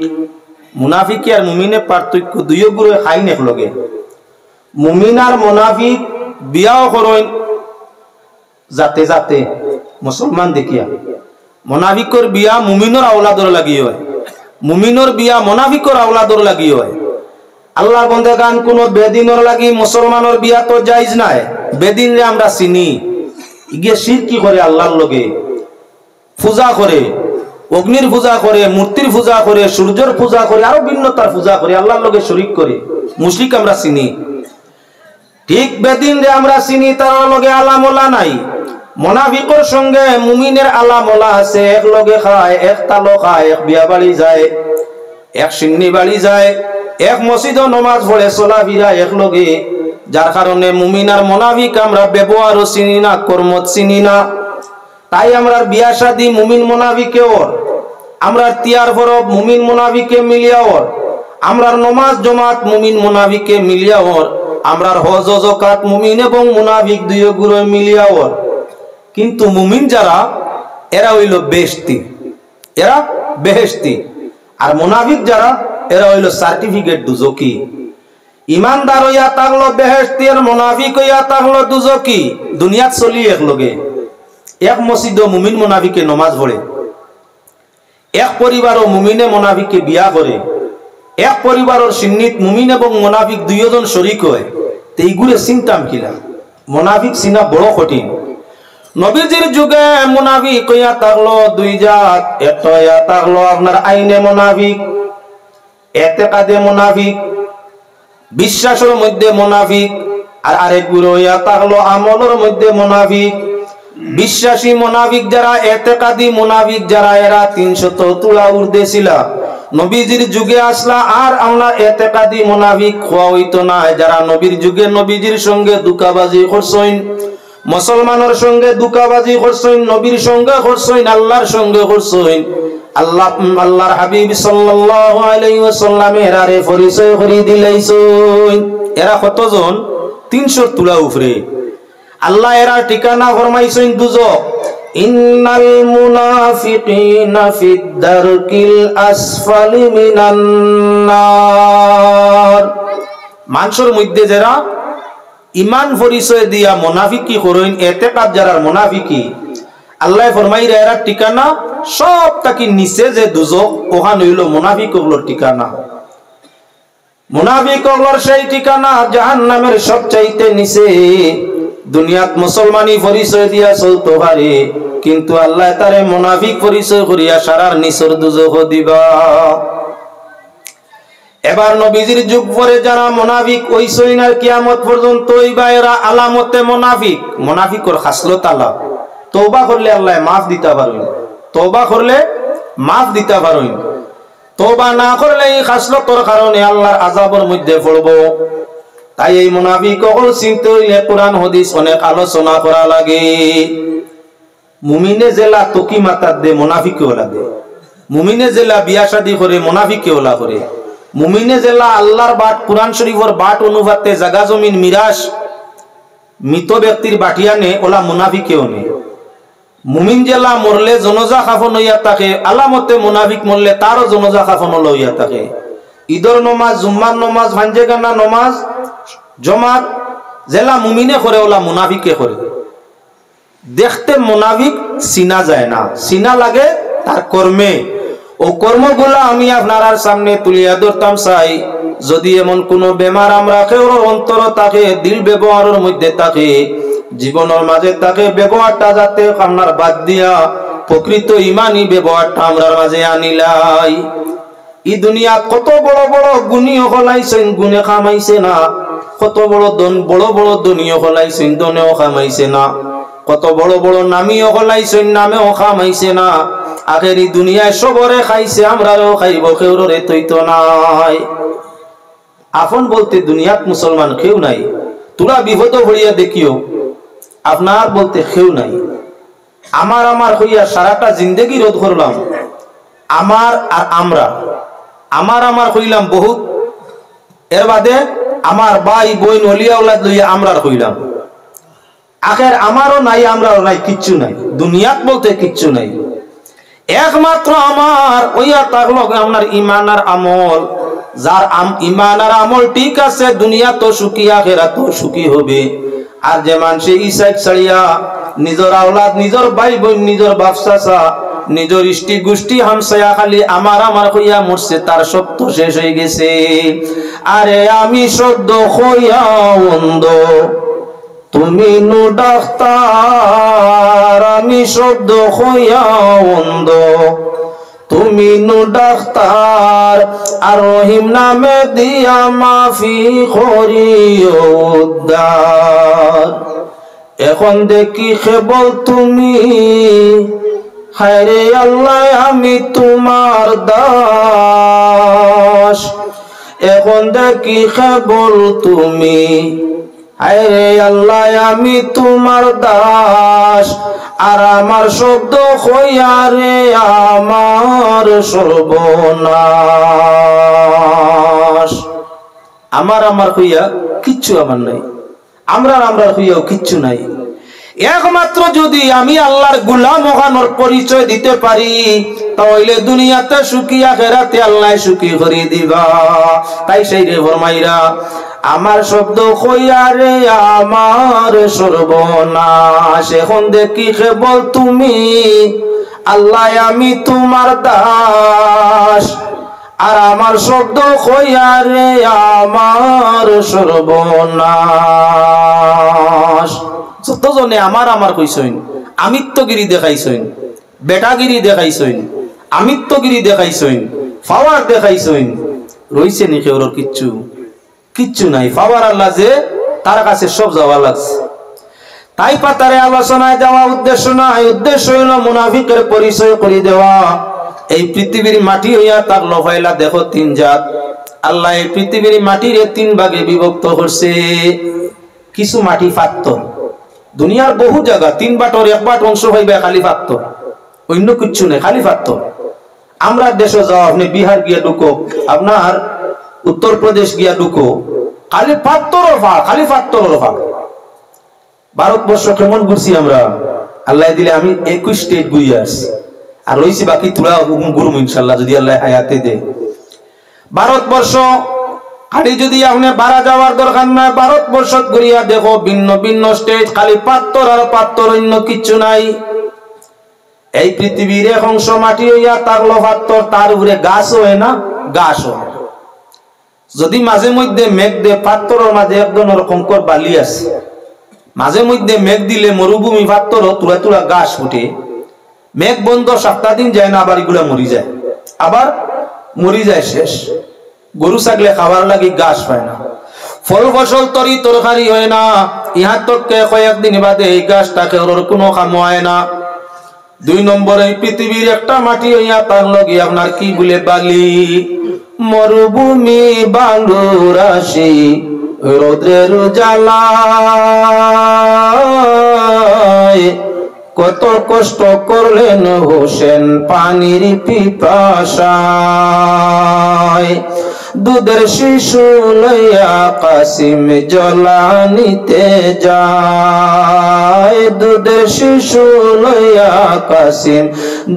মুনাফিক আর মুমিনের পার্থক্য দুইও গুরু খাই নেক লগে। মুমিন আর মুনাফিক বিয়াও করেন যাতে যাতে মুসলমান দেখিয়া। মুনাফিকর বিয়া মুমিনের আওলাদর লাগি হয়, মুমিনের বিয়া মুনাফিকর আওলাদর লাগি হয়। আল্লাহ বন্দেগান কোন বেদিনের লাগি মুসলমানের বিয়া তো জায়েজ নাই। বেদিন রে আমরা চিনি, ইগে শিরকি করে আল্লাহর লগে, পূজা করে, অগ্নির পূজা করে, মূর্তির পূজা করে, সূর্যের পূজা করে, আরো ভিন্নতার পূজা করে, আল্লাহর লগে শরীক করে। মুশরিক আমরা চিনি। ঠিক বেদিন রে আমরা চিনি, তার লগে আলামোলা নাই। মুনাফিকের সঙ্গে মুমিনের আলামোলা আছে, এক লগে খায়, এক তালো খায়, এক বিয়া বাড়ি যায়, এক সিন্নি বাড়ি যায়, এক মসজিদে নামাজ পড়ে, চলাফেরা এক লগে। যার কারণে মুমিন আর মুনাফিক আমরা ব্যবহারও চিনি না, কর্ম চিনি না। তাই আমরা বিয়া শাদী মুমিন মুনাফিকে ওর, আমরা তিয়ার পরব মুমিন মুনাফিকে মিলিয়া ওর, আমরা নমাজ জমাত মুমিন মুনাফিকে মিলিয়া ওর, আমরা হজ যাকাত মুমিন এবং মুনাফিক দুই গুরু মিলিয়া ওর। কিন্তু মুমিন যারা এরা হইল বেহেশতি, এরা বেহেশতি। আর মুনাফিক যারা এরা হইল সার্টিফিকেট দুজকি। ইমানদার হইয়া থাকলো বেহেশতি, আর মুনাফিক হইয়া থাকলো দুজকি। দুনিয়াত চলি এক লগে। এক মসজিদে মুমিন মুনাফিকে নমাজ পড়ে, এক পরিবারও মুমিনে মুনাফিকে বিয়া করে, এক পরিবারের সিন্নিত মুমিন এবং মুনাফিক দুইজন শরীক হয়। তো এইগুলো চিন্তাম কিলা, মুনাফিক চিনা বড় কঠিন। নবীজির যুগে মুনাফিক হইয়া থাকলো দুই জাত। একটা হইয়া থাকলো আপনার আইনে মুনাফিক, এতেকাদে মুনাফিক, বিশ্বাসের মধ্যে মুনাফিক। আর আরেক গুরু হইয়া থাকলো আমলের মধ্যে মুনাফিক। বিশ্বাসী মুনাফিক যারা, এতেকাদি মুনাফিক যারা, এরা 300 তুলা ঊর্ধ্বে ছিল। নবীজির যুগে আসলা আর আমরা এতেকাদি মুনাফিক খোয়া হইতো না। যারা নবীর যুগে নবীজির সঙ্গে দুকাবাজি করছেন, মুসলমানের সঙ্গে দুকাবাজি করছেন, নবীর সঙ্গে করছেন, আল্লাহর সঙ্গে করছেন, আল্লাহর হাবিব সাল্লাল্লাহু আলাইহি ওয়াসাল্লাম এরারে পরিচয় করি দিলাইছেন। এরা কতজন? 300 তুলা উপরে। আল্লাহ এরা ঠিকানা ফরমাইছেন দুজক। ইন্নাল মুনাফিকিনা ফিদ দারকিল আসফালি মিনান নার। মানুষের মধ্যে যারা ইমান পরিচয় দিয়া মুনাফিকি করেন, এতেকাদ যারা মুনাফিকি, আল্লাহ ফরমাইরা এরা ঠিকানা সব তাকি নিচে যে দুজক, ওখানে হইল মুনাফিকগুলোর ঠিকানা। মুনাফিকগুলোর সেই ঠিকানা জাহান্নামের সবচাইতে নিচে। দুনিয়াত মুসলমানি পরিচয় দিয়া চলতে পারে, কিন্তু আল্লাহ তারে মুনাফিক পরিচয় করিয়া সারার নিচের দুজক দিবা। এবার নবীজির যুগ পরে যারা মুনাফিক ওই সৈনার কিয়ামত পর্যন্ত ওই বাইরা আলামতে মুনাফিক মুনাফিকর খাসলত আল্লাহ তওবা করলে আল্লাহ মাফ দিতে পারেন তওবা করলে মাফ দিতে পারেন তওবা না করলে এই খাসলতর কারণে আল্লাহর আযাবের মধ্যে পড়ব তাই এই মুনাফিক সকল চিনতে হইলে কোরআন হাদিস অনেক আলোচনা করা লাগে মুমিনে জেলা তকি মাতার দে মুনাফিকও লাগে মুমিনে জেলা বিয়া শাদী করে মুনাফিকও লা করে মুমিনে জেলা আল্লাহর বাট কুরআন শরীফের বাট অনুপাতে জায়গা জমিন মিরাস মৃত ব্যক্তির বাটিয়ানে ওলা মুনাফিকেও নে মুমিন জেলা মরলে জনজা খাফন হইয়া থাকে আলামতে মুনাফিক মরলে তারও জনজা খাফন লইয়া থাকে ঈদর নমাজ জুম্মার নমাজ ভাঞ্জেগানা নমাজ জমাত জেলা মুমিনে করে ওলা মুনাফিকে করে দেখতে মুনাফিক চিনা যায় না চিনা লাগে তার কর্মে ও কর্মগুলা আমি আপনার সামনে তুলিয়া ধরতাম চাই যদি এমন কোন বেমার আমরা কেউ অন্তর থাকে দিল ব্যবহারের মধ্যে থাকে জীবনের মাঝে থাকে ব্যবহারটা যাতে আপনার বাদ দিয়া প্রকৃত ইমানি ব্যবহারটা আমরা মাঝে আনিলাই এই দুনিয়া কত বড় বড় গুণীয় হলাইছেন গুণে খামাইছে না কত বড় বড় দুনিয়া হলাইছেন দনেও খামাইছে না কত বড় বড় নামিও হলাইছেন নামেও খামাইছে না আখেরি দুনিয়ায় সবরে খাইছে আমরাও খাইব কেউরে তৈতো নাই আপন বলতে দুনিয়াত মুসলমান কেউ নাই তোরা বিপদ হইয়া দেখিও আপনার বলতে কেউ নাই আমার হইয়া সারাটা জিন্দেগি রোধ করলাম আমার আর আমরা হইলাম বহুত এর বাদে আমার ভাই বোন ওলিয়া ওলাদ লইয়া আমরা হইলাম আখের আমারও নাই আমরাও নাই কিচ্ছু নাই দুনিয়াত বলতে কিচ্ছু নাই একমাত্র আমার ওইয়া থাকলো আপনার ইমান আর আমল যার ইমান আর আমল ঠিক আছে দুনিয়া তো সুখী আখিরাত তো সুখী হবে আর যে মানুষে ইসাইক ছাড়িয়া নিজের আওলাদ নিজের ভাই বোন নিজের বাপ চাচা নিজের ইষ্টি গোষ্ঠী হামসায়া খালি আমার হইয়া মরছে তার সব তো শেষ হয়ে গেছে আরে আমি সদ্য হইয়া অন্ধ তুমি নু ডাক্তার আমি শব্দ হইয়া অন্ধ তুমি নু ডাক্তার আর রহিম নামে দিয়া মাফি করিও উদ্ধার এখন দেখি কেবল তুমি হায়রে আল্লাহ আমি তোমার দাস এখন দেখি কেবল তুমি আরে আল্লাহ আমি তোমার দাস আর আমার শব্দ হইয়া রে আমার সর্বনাশ আমার হইয়া কিচ্ছু আমার নাই আমরা হইয়াও কিচ্ছু নাই একমাত্র যদি আমি আল্লাহর গোলাম হওয়ার পরিচয় দিতে পারি তাহলে দুনিয়াতে সুখী আখিরাতে আল্লাহ সুখী করে দিবা তাই সেই রে ফরমাইরা আমার শব্দ কইয়া রে আমার সর্বনাশ এখন দেখি কেবল তুমি আল্লাহ আমি তোমার দাস আর আমার শব্দ কইয়া রে আমার সর্বনাশ যতজনে আমার কইছেন আমিত্বগিরি দেখাইছেন বেটাগিরি দেখাইছেন আমিত্বগিরি দেখাইছেন পাওয়ার দেখাইছেন রইছে নি কেউর কিচ্ছু নাই পাওয়ার আল্লাহ যে তার কাছে সব যাওয়া লাগছে তাই পাতারে আলোচনায় যাওয়া উদ্দেশ্য নাই উদ্দেশ্য হইল মুনাফিকের পরিচয় করে দেওয়া এই পৃথিবীর মাটি হইয়া তাক লফাইলা দেখো তিন জাত আল্লাহ এই পৃথিবীর মাটির তিন ভাগে বিভক্ত করছে কিছু মাটি পাত্তর দুনিয়ার বহু জায়গা তিন বাটর এক বাট অংশ হইবে খালি পাত্তর অন্য কিচ্ছু নেই খালি পাত্তর আমরা দেশে যাও আপনি বিহার গিয়া ঢুকো আপনার উত্তরপ্রদেশ গিয়া ঢুকো খালি পাত্তর খালি পাত্তর ভারতবর্ষ কেমন ঘুরছি আমরা আল্লাহ দিলে আমি 21 স্টেট ঘুরিয়ে আসছি আর রয়েছি বাকি তোরা গুরুম ইনশাল্লাহ যদি আল্লাহ হায়াতে দে ভারতবর্ষ খালি যদি আপনি বাড়া যাওয়ার দরকার নাই ভারতবর্ষ ঘুরিয়া দেখো ভিন্ন ভিন্ন স্টেট খালি পাত্তর আর পাত্তর অন্য কিচ্ছু নাই এই পৃথিবীর এক অংশ মাটি হইয়া তাকলো পাত্তর তার উপরে গাছ হয় না গাছ হয় যদি মাঝে মধ্যে মেঘ দে পাত্তরের মাঝে এক ধরনের কঙ্কর বালি আছে মাঝে মধ্যে মেঘ দিলে মরুভূমি পাত্তর তুলা তুলা গাছ ফুটে মেঘ বন্ধ 7 দিন যায় না আবার এগুলা মরি যায় আবার মরি যায় শেষ গরু ছাগলে খাবার লাগি ঘাস পায় না, ফল ফসল তরি তরকারি হয় না, ইহার তককে কয়েকদিন বাদে এই গাছটাকে ওর কোনো কাম হয় না। 2 নম্বরে পৃথিবীর একটা মাটি হইয়া তার লগে আপনার কি বলে বালি, মরুভূমি বালু রাশি রোদ্রের জ্বালায়, কত কষ্ট করলেন হোসেন পানির পিপাসায়। দুধের শিশু লইয়া কাসিম জলানিতে যায়, দুধের শিশু লইয়া কাসিম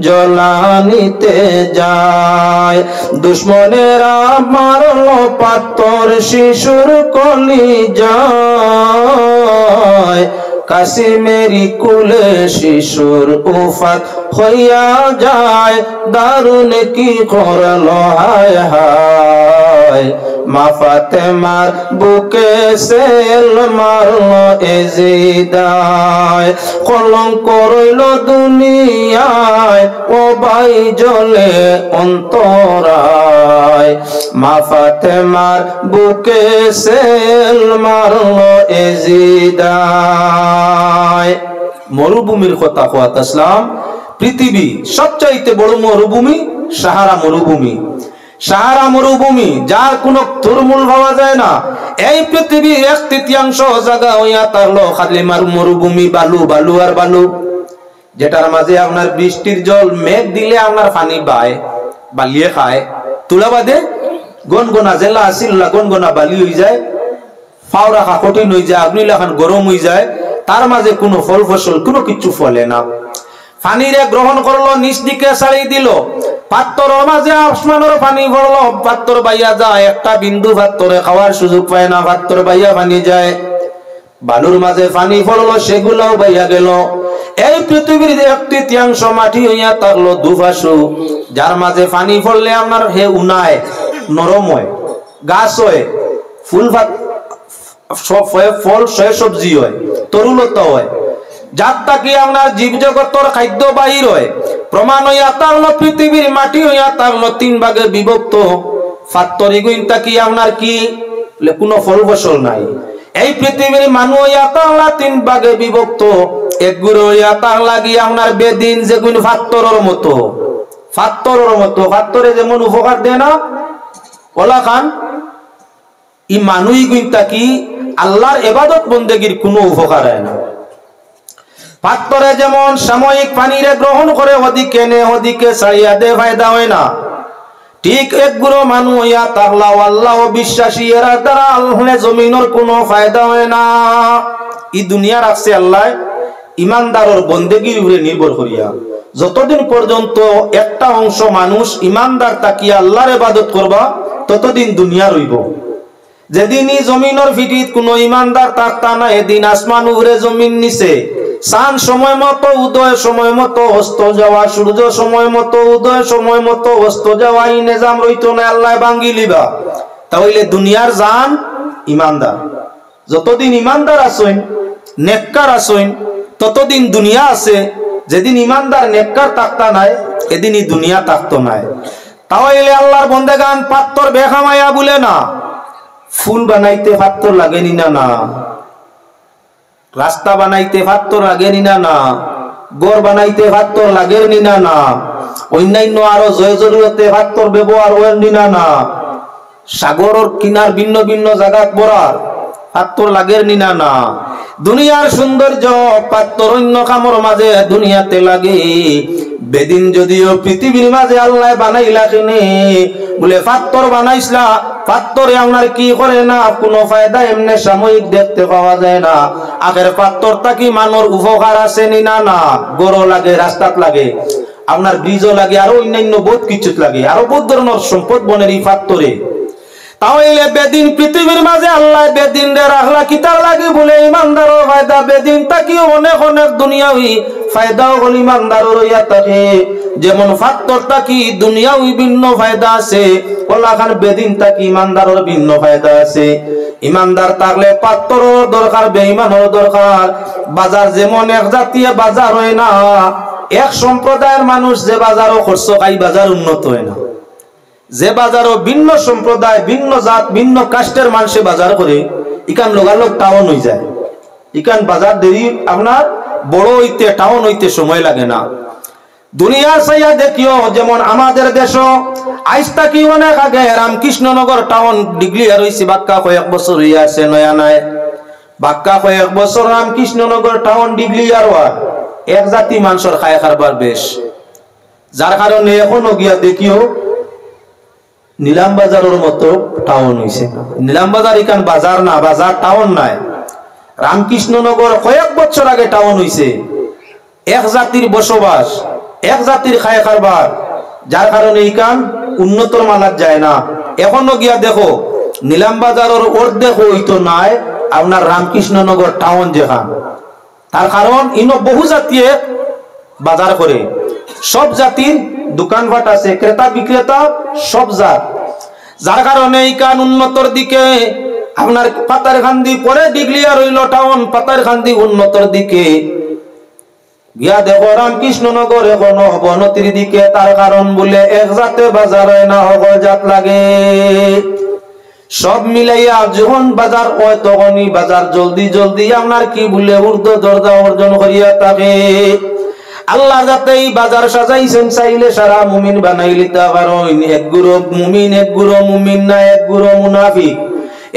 জলানিতে যায়। দুশ্মনেরা মারলো পাথর শিশুর কলিজায়, কাসিমেরি কুলে শিশুর উফাত হইয়া যায়। দারুণ কি করলো হায় হায়, মা ফাতেমার বুকে সেল মারলো এজিদায়। কলঙ্ক রইল দুনিয়ায়, ও ভাই জ্বলে অন্তরায়, মা ফাতেমার বুকে সেল মারলো এজিদায়। মরুভূমির কথা কওয়াত আসলাম। পৃথিবী সবচাইতে বড় মরুভূমি সাহারা মরুভূমি। সাহারা মরুভূমি যার কোনো তুরমূল পাওয়া যায় না। এই পৃথিবীর 1/3 জায়গা হইয়া তারলো খালি মরুভূমি, বালু বালু আর বালু, যেটার মাঝে আপনার বৃষ্টির জল মেঘ দিলে আপনার পানি বায়, বালিয়ে খায়, তুলা বাদে গনগনা জেলা আসিল গনগনা বালি হয়ে যায়, ফাও রাখা কঠিন হয়ে যায়, আগুন লাখান গরম হয়ে যায়, তার মাঝে কোনো ফল ফসল কোনো কিছু ফলে না। পানিরে গ্রহণ করলো, নিচ দিকে ছাড়িয়ে দিল, পাত্তরের মাঝে আসমানের পানি পড়লো, পাত্তর বাইয়া যায়, একটা বিন্দু পাত্তরে খাওয়ার সুযোগ পায় না, পাত্তর বাইয়া পানি যায়। বালুর মাঝে পানি পড়লো, সেগুলোও বাইয়া গেল। এই পৃথিবীর 1/3 মাটি হইয়া থাকলো দুপাশু, যার মাঝে পানি পড়লে আপনার হে উনায়, নরম হয়, গাছ হয়, ফুল ফল সবজি হয়, তরুলতা হয়, যার তাকে আপনার জীবজগতের খাদ্য বাহির হয়। প্রমাণ হইয়া থাকলো পৃথিবীর মাটি হইয়া থাকলো 3 ভাগে বিভক্ত। ফাত্তরি গুণ তাকি আপনার কি কোনো ফল ফসল নাই। এই পৃথিবীর মানুষ হইয়া থাকলা 3 ভাগে বিভক্ত। এক গুরু হইয়া থাকলা গিয়ে আপনার বেদিন, যেগুলো ফাত্তরের মতো, ফাত্তরের মতো, ফাত্তরে যেমন উপকার দেয় না ওলা খান, ই মানুষই গুণ তাকি আল্লাহর ইবাদত বন্দেগীর কোনো উপকার হয় না। পাত্তরে যেমন সাময়িক পানিরে গ্রহণ করে ওদিকে নে ওদিকে ছাড়িয়া দে, ফায়দা হয় না। ঠিক এক গুরু মানুষ হইয়া তাহলা আল্লাহ বিশ্বাসী, এরা দ্বারা আল্লাহ জমিনের কোনো ফায়দা হয় না। ই দুনিয়া রাখছে আল্লাহ ইমানদারের বন্দেগীর উপরে নির্ভর করিয়া। যতদিন পর্যন্ত একটা অংশ মানুষ ইমানদার তাকিয়া আল্লাহর ইবাদত করবা, ততদিন দুনিয়া রইব। যেদিন ই জমিনের ভিটিত কোনো ইমানদার থাকতা না, এদিন আসমান উপরে জমিন নিচে, চাঁদ সময় মতো উদয়, সময় মতো অস্ত যাওয়া, সূর্য সময় মতো উদয়, সময় মতো অস্ত যাওয়া, এই নিজাম রইতো না, আল্লাহ ভাঙ্গি লিবা। তাহলে দুনিয়ার জান ইমানদার, যতদিন ইমানদার আসেন, নেককার আসেন, ততদিন দুনিয়া আছে। যেদিন ইমানদার নেককার থাকতা নাই, এদিন এই দুনিয়া থাকতো নাই। তাহলে আল্লাহর বন্দেগান পাত্তর বেখামায়া বলে না, ফুল বানাইতে পাত্তর লাগেনি না, না রাস্তা বানাইতে পাত্তর লাগেনি না, না ঘর বানাইতে পাত্তর লাগেনি না, না অন্যান্য আরো জয় জরুরতে পাত্তর ব্যবহার হয়নি না, না সাগরের কিনার ভিন্ন ভিন্ন জায়গা পড়ার পাত্তর লাগেনি না, না দুনিয়ার সৌন্দর্য পাত্তর অন্য কামর মাঝে দুনিয়াতে লাগে। বেদিন যদিও পৃথিবীর মাঝে আল্লাহ বানাইলা কিনে বলে পাত্তর বানাইছিলা, পাত্তরে আপনার কি করে না, কোনো ফায়দা এমনি সাময়িক দেখতে পাওয়া যায় না। আগের পাত্তর থাকি মানুষ উপকার আছে নি না, না গরো লাগে, রাস্তাত লাগে, আপনার ব্রিজও লাগে, আরো অন্যান্য বহুত কিছুত লাগে, আরো বহুত ধরনের সম্পদ বনের এই পাত্তরে। তাহলে বেদিন পৃথিবীর মাঝে আল্লাহ বেদিন রে রাখলা কিতার লাগে বলে ইমানদারও ফায়দা, বেদিন তাকি অনেক অনেক দুনিয়াবি ফায়দাও বলে ইমানদারও রইয়া থাকে। যেমন ফাত্তর তাকি দুনিয়াবি ভিন্ন ফায়দা আছে, ওলাখান বেদিন তাকি ইমানদারের ভিন্ন ফায়দা আছে। ইমানদার থাকলে পাত্তরও দরকার, বেঈমানও দরকার। বাজার যেমন এক জাতীয় বাজার হয় না, এক সম্প্রদায়ের মানুষ যে বাজারও খরচ খাই বাজার উন্নত হয় না। যে বাজারও ভিন্ন সম্প্রদায়, ভিন্ন জাত, ভিন্ন কাস্টের মানুষে বাজার করে, ইকান লোগালোগ টাউন হয়ে যায়। ইকান বাজার দেরি আপনার বড় হইতে, টাউন হইতে সময় লাগে না। দুনিয়ার সাইয়া দেখিও, যেমন আমাদের দেশ আজ থাকি অনেক আগে রামকৃষ্ণনগর টাউন ডিগ্লিয়ার হয়েছে, বাক্কা কয়েক বছর হইয়া আছে, নয়া নাই বাক্কা কয়েক বছর রামকৃষ্ণনগর টাউন ডিগ্লিয়ার হওয়ার এক জাতি মানুষের খায় খারবার বেশ, যার কারণে এখনো গিয়া দেখিও নিলাম বাজারের মতো টাউন হয়েছে। নিলাম বাজার এখান বাজার না, বাজার টাউন নাই। রামকৃষ্ণনগর কয়েক বছর আগে টাউন হয়েছে, এক জাতির বসবাস, এক জাতির খায় খারবার, যার কারণে এখান উন্নত মানার যায় না। এখনো গিয়া দেখো নিলাম বাজারের অর্ধেক হইতো নাই আপনার রামকৃষ্ণনগর টাউন যেখান। তার কারণ ইনো বহু জাতীয় বাজার করে, সব জাতির দোকানপাট আছে, ক্রেতা বিক্রেতা সব জাত, যার কারণে এইখান উন্নতর দিকে আপনার পাতারকান্দি পরে ডিগলিয়ার হইল টাউন, পাতারকান্দি উন্নতর দিকে গিয়া দেখো রামকৃষ্ণনগর এখনো অবনতির দিকে। তার কারণ বলে এক জাতে বাজার হয় না, সকল জাত লাগে। সব মিলাইয়া যখন বাজার হয় তখনই বাজার জলদি জলদি আপনার কি বলে ঊর্ধ্ব দরজা অর্জন করিয়া থাকে। আল্লাহ যাতে এই বাজার সাজাইছেন, চাইলে সারা মুমিন বানাই লিতে পারেন। এক গুরো মুমিন, এক গুরো মুমিন না, এক গুরো মুনাফিক,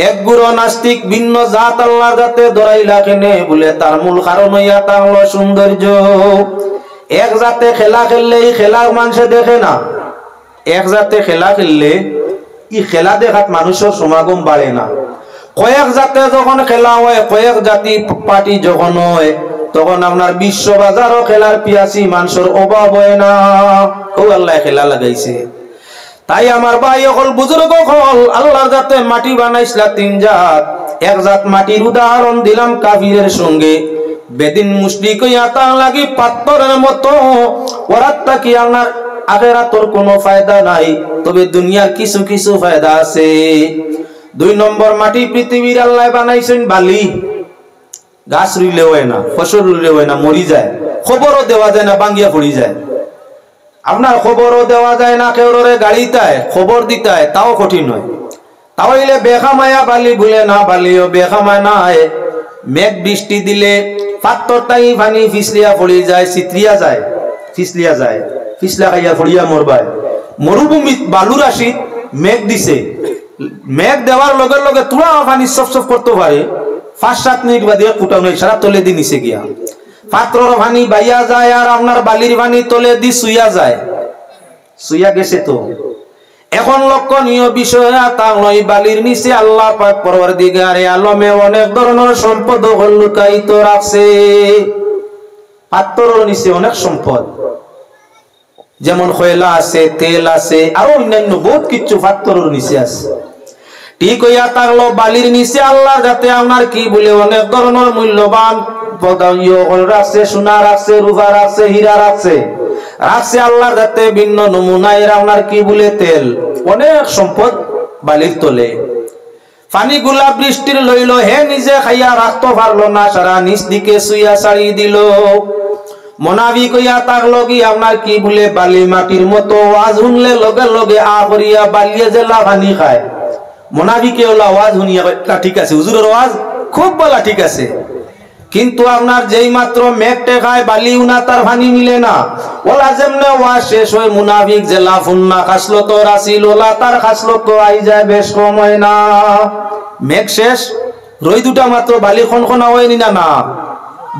এক গুরো নাস্তিক, ভিন্ন জাত আল্লাহ যাতে ধরাইলা কেনে বলে তার মূল কারণ হইয়া তা হলো সৌন্দর্য। এক জাতে খেলা খেললে এই খেলা মানুষে দেখে না, এক জাতে খেলা খেললে ই খেলা দেখাত মানুষের সমাগম বাড়ে না। কয়েক জাতে যখন খেলা হয়, কয়েক জাতি পার্টি যখন হয়, তখন আপনার বিশ্ব বাজারও খেলার পিয়াসি মানুষের অভাব হয় না। ও আল্লাহ খেলা লাগাইছে। তাই আমার ভাই হল বুজুর্গ হল, আল্লাহর জাতে মাটি বানাইছিলা তিন জাত। এক জাত মাটির উদাহরণ দিলাম কাফিরের সঙ্গে, বেদিন মুশরিক হইয়া তার লাগি পাথরের মতো, ওরাত কি আপনার আখিরাতের কোনো ফায়দা নাই, তবে দুনিয়ার কিছু কিছু ফায়দা আছে। দুই নম্বর মাটি পৃথিবীর আল্লাহ বানাইছেন বালি, গাছ রুইলে হয় না, ফসল রুইলে হয় না, মরি যায়, খবরও দেওয়া যায় না, বাঙ্গিয়া পড়ি যায়। আপনার খবরও দেওয়া যায় না, কেউ গাড়িতায় খবর দিতায়, তাও কঠিন হয়। তাহলে বেখামায়া বালি ভুলে না, বালিও বেখামায় নাই। মেঘ বৃষ্টি দিলে পাত্তরটাই পানি ফিসলিয়া পড়ি যায়, চিত্রিয়া যায়, ফিসলিয়া যায়, ফিসলা খাইয়া পড়িয়া মরবায়। মরুভূমিত বালুর আসি মেঘ দিছে, মেঘ দেওয়ার লগে লগে তুলা পানি সফ সফ করতে পারে, 5-7 মিনিট বাদে ফুটানো সারা তলে দি নিচে গিয়া পাত্রর পানি বাইয়া যায়, আর আপনার বালির পানি তলে দি শুইয়া যায়, শুইয়া গেছে। তো এখন লক্ষণীয় বিষয় তাই বালির নিচে আল্লাহ পাক পরওয়ারদিগারে আলমে অনেক ধরনের সম্পদ লুকায়িত রাখছে। পাত্রর নিচে অনেক সম্পদ, যেমন কয়লা আছে, তেল আছে, আরো অন্যান্য বহুত কিছু পাত্রর নিচে আছে। ঠিক হইয়া থাকলো বালির নিচে আল্লাহ যাতে আপনার কি বলে অনেক ধরনের মূল্যবান রাখছে, সোনা রাখছে, রূপা রাখছে, হীরা রাখছে, রাখছে আল্লাহ যাতে ভিন্ন নমুনায় আপনার কি বলে তেল, অনেক সম্পদ বালির তলে। পানি গুলা বৃষ্টির লইল, হে নিজে খাইয়া রাখতে পারলো না, সারা নিচ দিকে শুইয়া ছাড়ি দিল। মনাবি কইয়া থাকলো কি আপনার কি বলে বালি মাটির মতো, আওয়াজ শুনলে লগে লগে আ করিয়া বালিয়ে জেলা পানি খায়। মোনাফিকে ওলা আওয়াজ শুনিয়া ঠিক আছে, হুজুরের আওয়াজ খুব বলা ঠিক আছে, কিন্তু আপনার যেই মাত্র মেঘ টেকায় বালি উনা তার পানি মিলে না, ওলা যেমনে ওয়াজ শেষ হয় মুনাফিক জেলা ফুন্না খাসলো তো রাসিল, ওলা তার খাসলো তো আই যায় বেশ কম হয় না। মেঘ শেষ রই দুটা মাত্র বালি খনখনা হয়নি না, না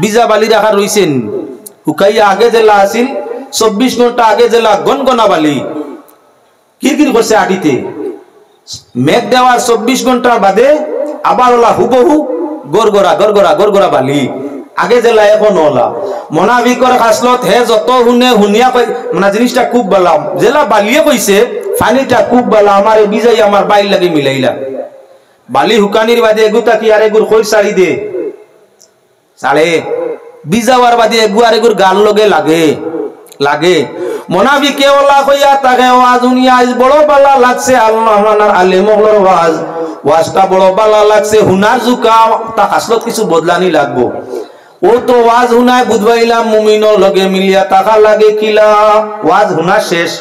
বিজা বালি রাখা রইছেন, হুকাইয়া আগে জেলা আসিল 24 ঘন্টা আগে জেলা গনগনা বালি কিরকির করছে আটিতে। মেঘ দেওয়ার 24 ঘন্টার বাদে আবার ওলা হুবহু গড়গড়া গড়গড়া গড়গড়া বালি, আগে জেলা এখন ওলা। মোনাফিকর খাসলত হে যত শুনে শুনিয়া কই মানে জিনিসটা খুব বালাম, জেলা বালিয়ে কইছে পানিটা খুব বালা, আমার বিজাই আমার বাইর লাগে মিলাইলা। বালি হুকানির বাদে এগুতা কি আর এগুর কই সারি দে সাড়ে বিজাওয়ার বাদে এগু আর এগুর গাল লগে লাগে লাগে। মোনাফিকে ওলা কইয়া তাকে ওয়াজ শুনিয়া আজ বড় বালা লাগছে, আল্লাহ মানার আলেম হলোর ওয়াজ, ওয়াজটা বড় বালা লাগছে, হুনার জুকা তা হাসলত কিছু বদলানি লাগবো। ও তো ওয়াজ হুনায় বুধবাইলাম মুমিনর লগে মিলিয়া টাকা লাগে কিলা। ওয়াজ হুনা শেষ,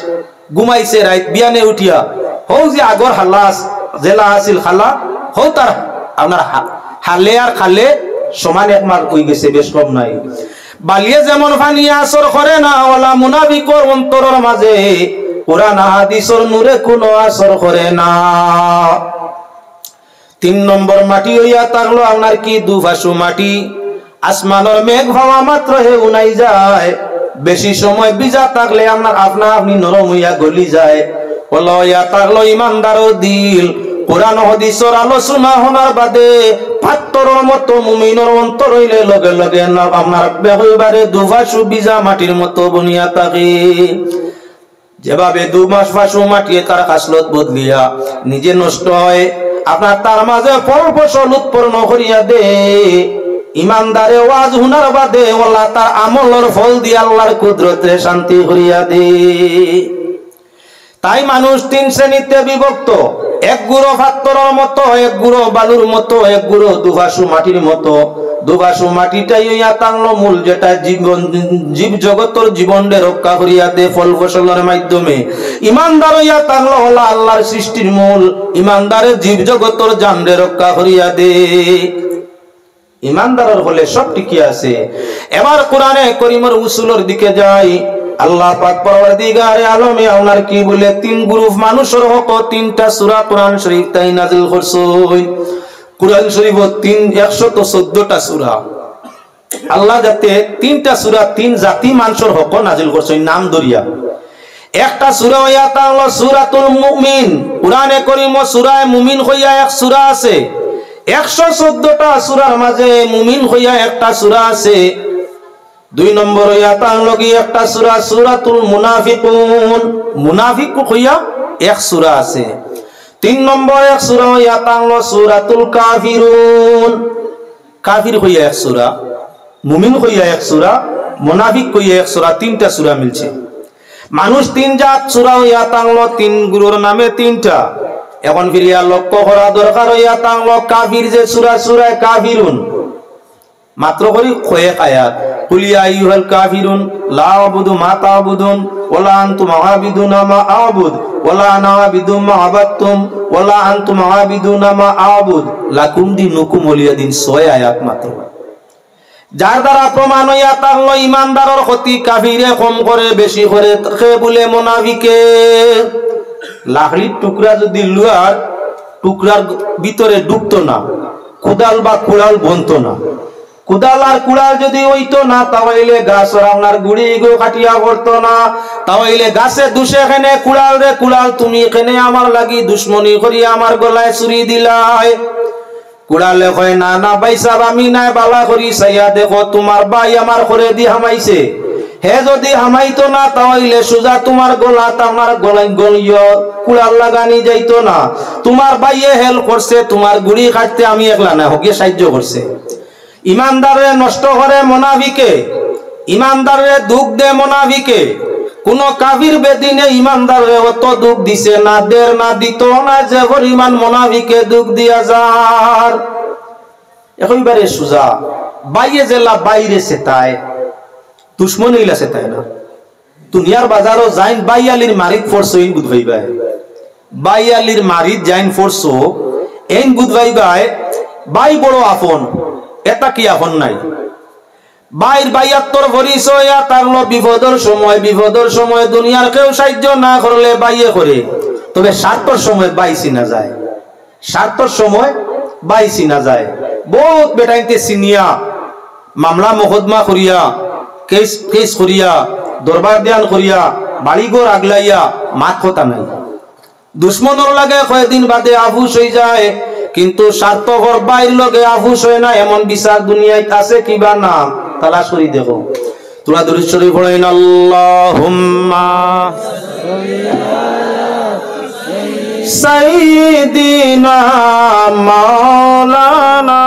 ঘুমাইছে রাত, বিয়ানে উঠিয়া হৌ যে আগর হাল্লা জেলা আছিল খালা হৌ তার আপনার হালে আর খালে সমান একমার হয়ে গেছে, বেশ কম নাই। বালিয়ে যেমন পানি আসর করে না, ওলা মুনাফিকর অন্তরের মাঝে কোরআন হাদিসের নূরে কোনো আসর করে না। 3 নম্বর মাটি হইয়া থাকলো আপনার কি দুভাসু মাটি। আসমানের মেঘ ভাবা মাত্র হে উনাই যায়, বেশি সময় ভিজা থাকলে আপনার আপনা আপনি নরম হইয়া গলি যায়। ওলা হইয়া থাকলো ইমানদারও দিল, কোরআন হাদিসের আলোচনা শোনার বাদে পাত্তরের মতো মুমিনের অন্তর হইলে লগে লগে আপনার বেহইবারে দুভাসু ভিজা মাটির মতো বনিয়া থাকে। যেভাবে 2 মাস ফাঁসু মাটিয়ে তার খাসলত বদলিয়া নিজে নষ্ট হয়, আপনার তার মাঝে ফল ফসল উৎপন্ন করিয়া দে। ইমানদারে ওয়াজ হুনার বাদে আল্লাহ তার আমলের ফল দিয়ে আল্লাহর কুদরতে শান্তি করিয়া দে। তাই মানুষ 3 শ্রেণীতে বিভক্ত, 1 গুঁড়ো পাত্তরের মতো, 1 গুঁড়ো বালুর মতো, 1 গুঁড়ো দুভাসু মাটির মতো। দুভাসু মাটিটাই হইয়া তাংলো মূল, যেটা জীব জগতের জীবনকে রক্ষা করিয়া দে ফল ফসলের মাধ্যমে। ইমানদার হইয়া তাংলো হলো আল্লাহর সৃষ্টির মূল, ইমানদারে জীব জগতের জানরে রক্ষা করিয়া দে। ইমানদারের হলে সব ঠিকই আছে। এবার কোরআনে করিমের উসুলের দিকে যাই। আল্লাহ পাক পরওয়ারদিগারে আলমে আপনার কি বলে 3 গ্রুপ মানুষের হক 3টা সূরা কোরআন শরীফ তাই নাযিল করছেন। কোরআন শরীফ 114টা সূরা। আল্লাহ যাতে 3টা সূরা 3 জাতি মানুষের হক নাযিল করছেন নাম ধরিয়া। একটা সূরা হইয়া তা হলো সূরাতুল মুমিন। কোরআনে করিম সূরায়ে মুমিন হইয়া এক সূরা আছে। 114টা সূরার মাঝে মুমিন হইয়া একটা সূরা আছে। 2 নম্বর হইয়া তা হলো কি একটা সূরা সূরাতুল মুনাফিকুন। মুনাফিক হইয়া এক সূরা আছে। 3 নম্বর এক সূরা হইয়া তা হলো সূরাতুল কাফিরুন। কাফির হইয়া এক সূরা, মুমিন হইয়া এক সূরা, মুনাফিক হইয়া এক সূরা, 3টা সূরা মিলছে। মানুষ 3 জাত সূরা হইয়া তা হলো 3 গুরুর নামে 3টা। এখন ফিরিয়া লক্ষ্য করা দরকার হইয়া তা হলো কাফির যে সূরা সূরায়ে কাফিরুন মাত্র করি কয়েক আয়াত। কুলিয়া আইয়ুহাল কাফিরুন লা আবুদু মা তা'বুদুন ওয়ালা আনতুম আ'বিদুনা মা আ'বুদ ওয়ালা আনা আ'বিদু মা আ'বাদতুম ওয়ালা আনতুম আ'বিদুনা মা আ'বুদ লাকুম দিনুকুম ওয়ালিয়া দিন। 6 আয়াত মাত্র। যার দ্বারা প্রমাণ হইয়া থাকলো ইমানদারের ক্ষতি কাফিরে কম করে বেশি করে সে বলে মুনাফিকে। লাকড়ির টুকরা যদি লুয়ার টুকরার ভিতরে ঢুকতো না, কুদাল বা কুড়াল বনতো না। কুদাল আর কুড়াল যদি হইতো না তাহলে গাছের আপনার গুড়ি গো কাটিয়া পড়তো না। তাহলে গাছে দুষে এখানে কুড়াল রে কুড়াল তুমি এখানে আমার লাগি দুশ্মনী করিয়া আমার গলায় ছুরি দিলাই। কুড়ালে কয় না না ভাই সাহেব আমি নাই বালা করি চাইয়া দেখো তোমার ভাই আমার করে দি হামাইছে। হে যদি হামাইতো না তাহলে সুজা তোমার গলা আমার গলায় গলিয় কুড়াল লাগানি যাইতো না। তোমার ভাইয়ে হেল্প করছে, তোমার গুড়ি কাটতে আমি একলা না হকিয়ে সাহায্য করছে। ইমানদারে নষ্ট করে মুনাফিকে, ইমানদারে দুঃখ দে মুনাফিকে। কোন কাফির বেদিনে ইমানদারে অত দুঃখ দিছে না, দের না দিত না যে পরিমাণ মুনাফিকে দুঃখ দিয়া যার। একেবারে সুজা বাইরে জেলা বাইরে সেতায় দুশ্মন হইলা সেতায় না। দুনিয়ার বাজারও যাইন বাইয়ালির মারিদ ফোরসো ইন বুধবাইবাই, বাইয়ালির মারিদ যাইন ফোরসো এন বুধবাইবাই। বাই বড় আপন, এটা কি আপন নাই। বাইর বাইয়াত্তর পরিচয় থাকলো বিপদের সময় দুনিয়ার কেউ সাহায্য না করলে বাইয়ে করে, তবে স্বার্থর সময় বাই চিনা যায়, স্বার্থর সময় বাই চিনা যায়। বহুত বেটাইতে চিনিয়া মামলা মকদ্দমা করিয়া কেস করিয়া দরবার দেয়ান করিয়া বাড়িঘর আগলাইয়া মাত কথা নাই। দুশ্মনের লাগে কয়েকদিন বাদে আফুস হয়ে যায়, কিন্তু স্বার্থপর বাইর লগে আফুস হয় না এমন বিচার দুনিয়ায় আছে কিবা না তালাশ করি দেখো। তোরা দরুদ শরীফ পড়েন আল্লাহুম্মা সাইয়্যিদিনা মাওলানা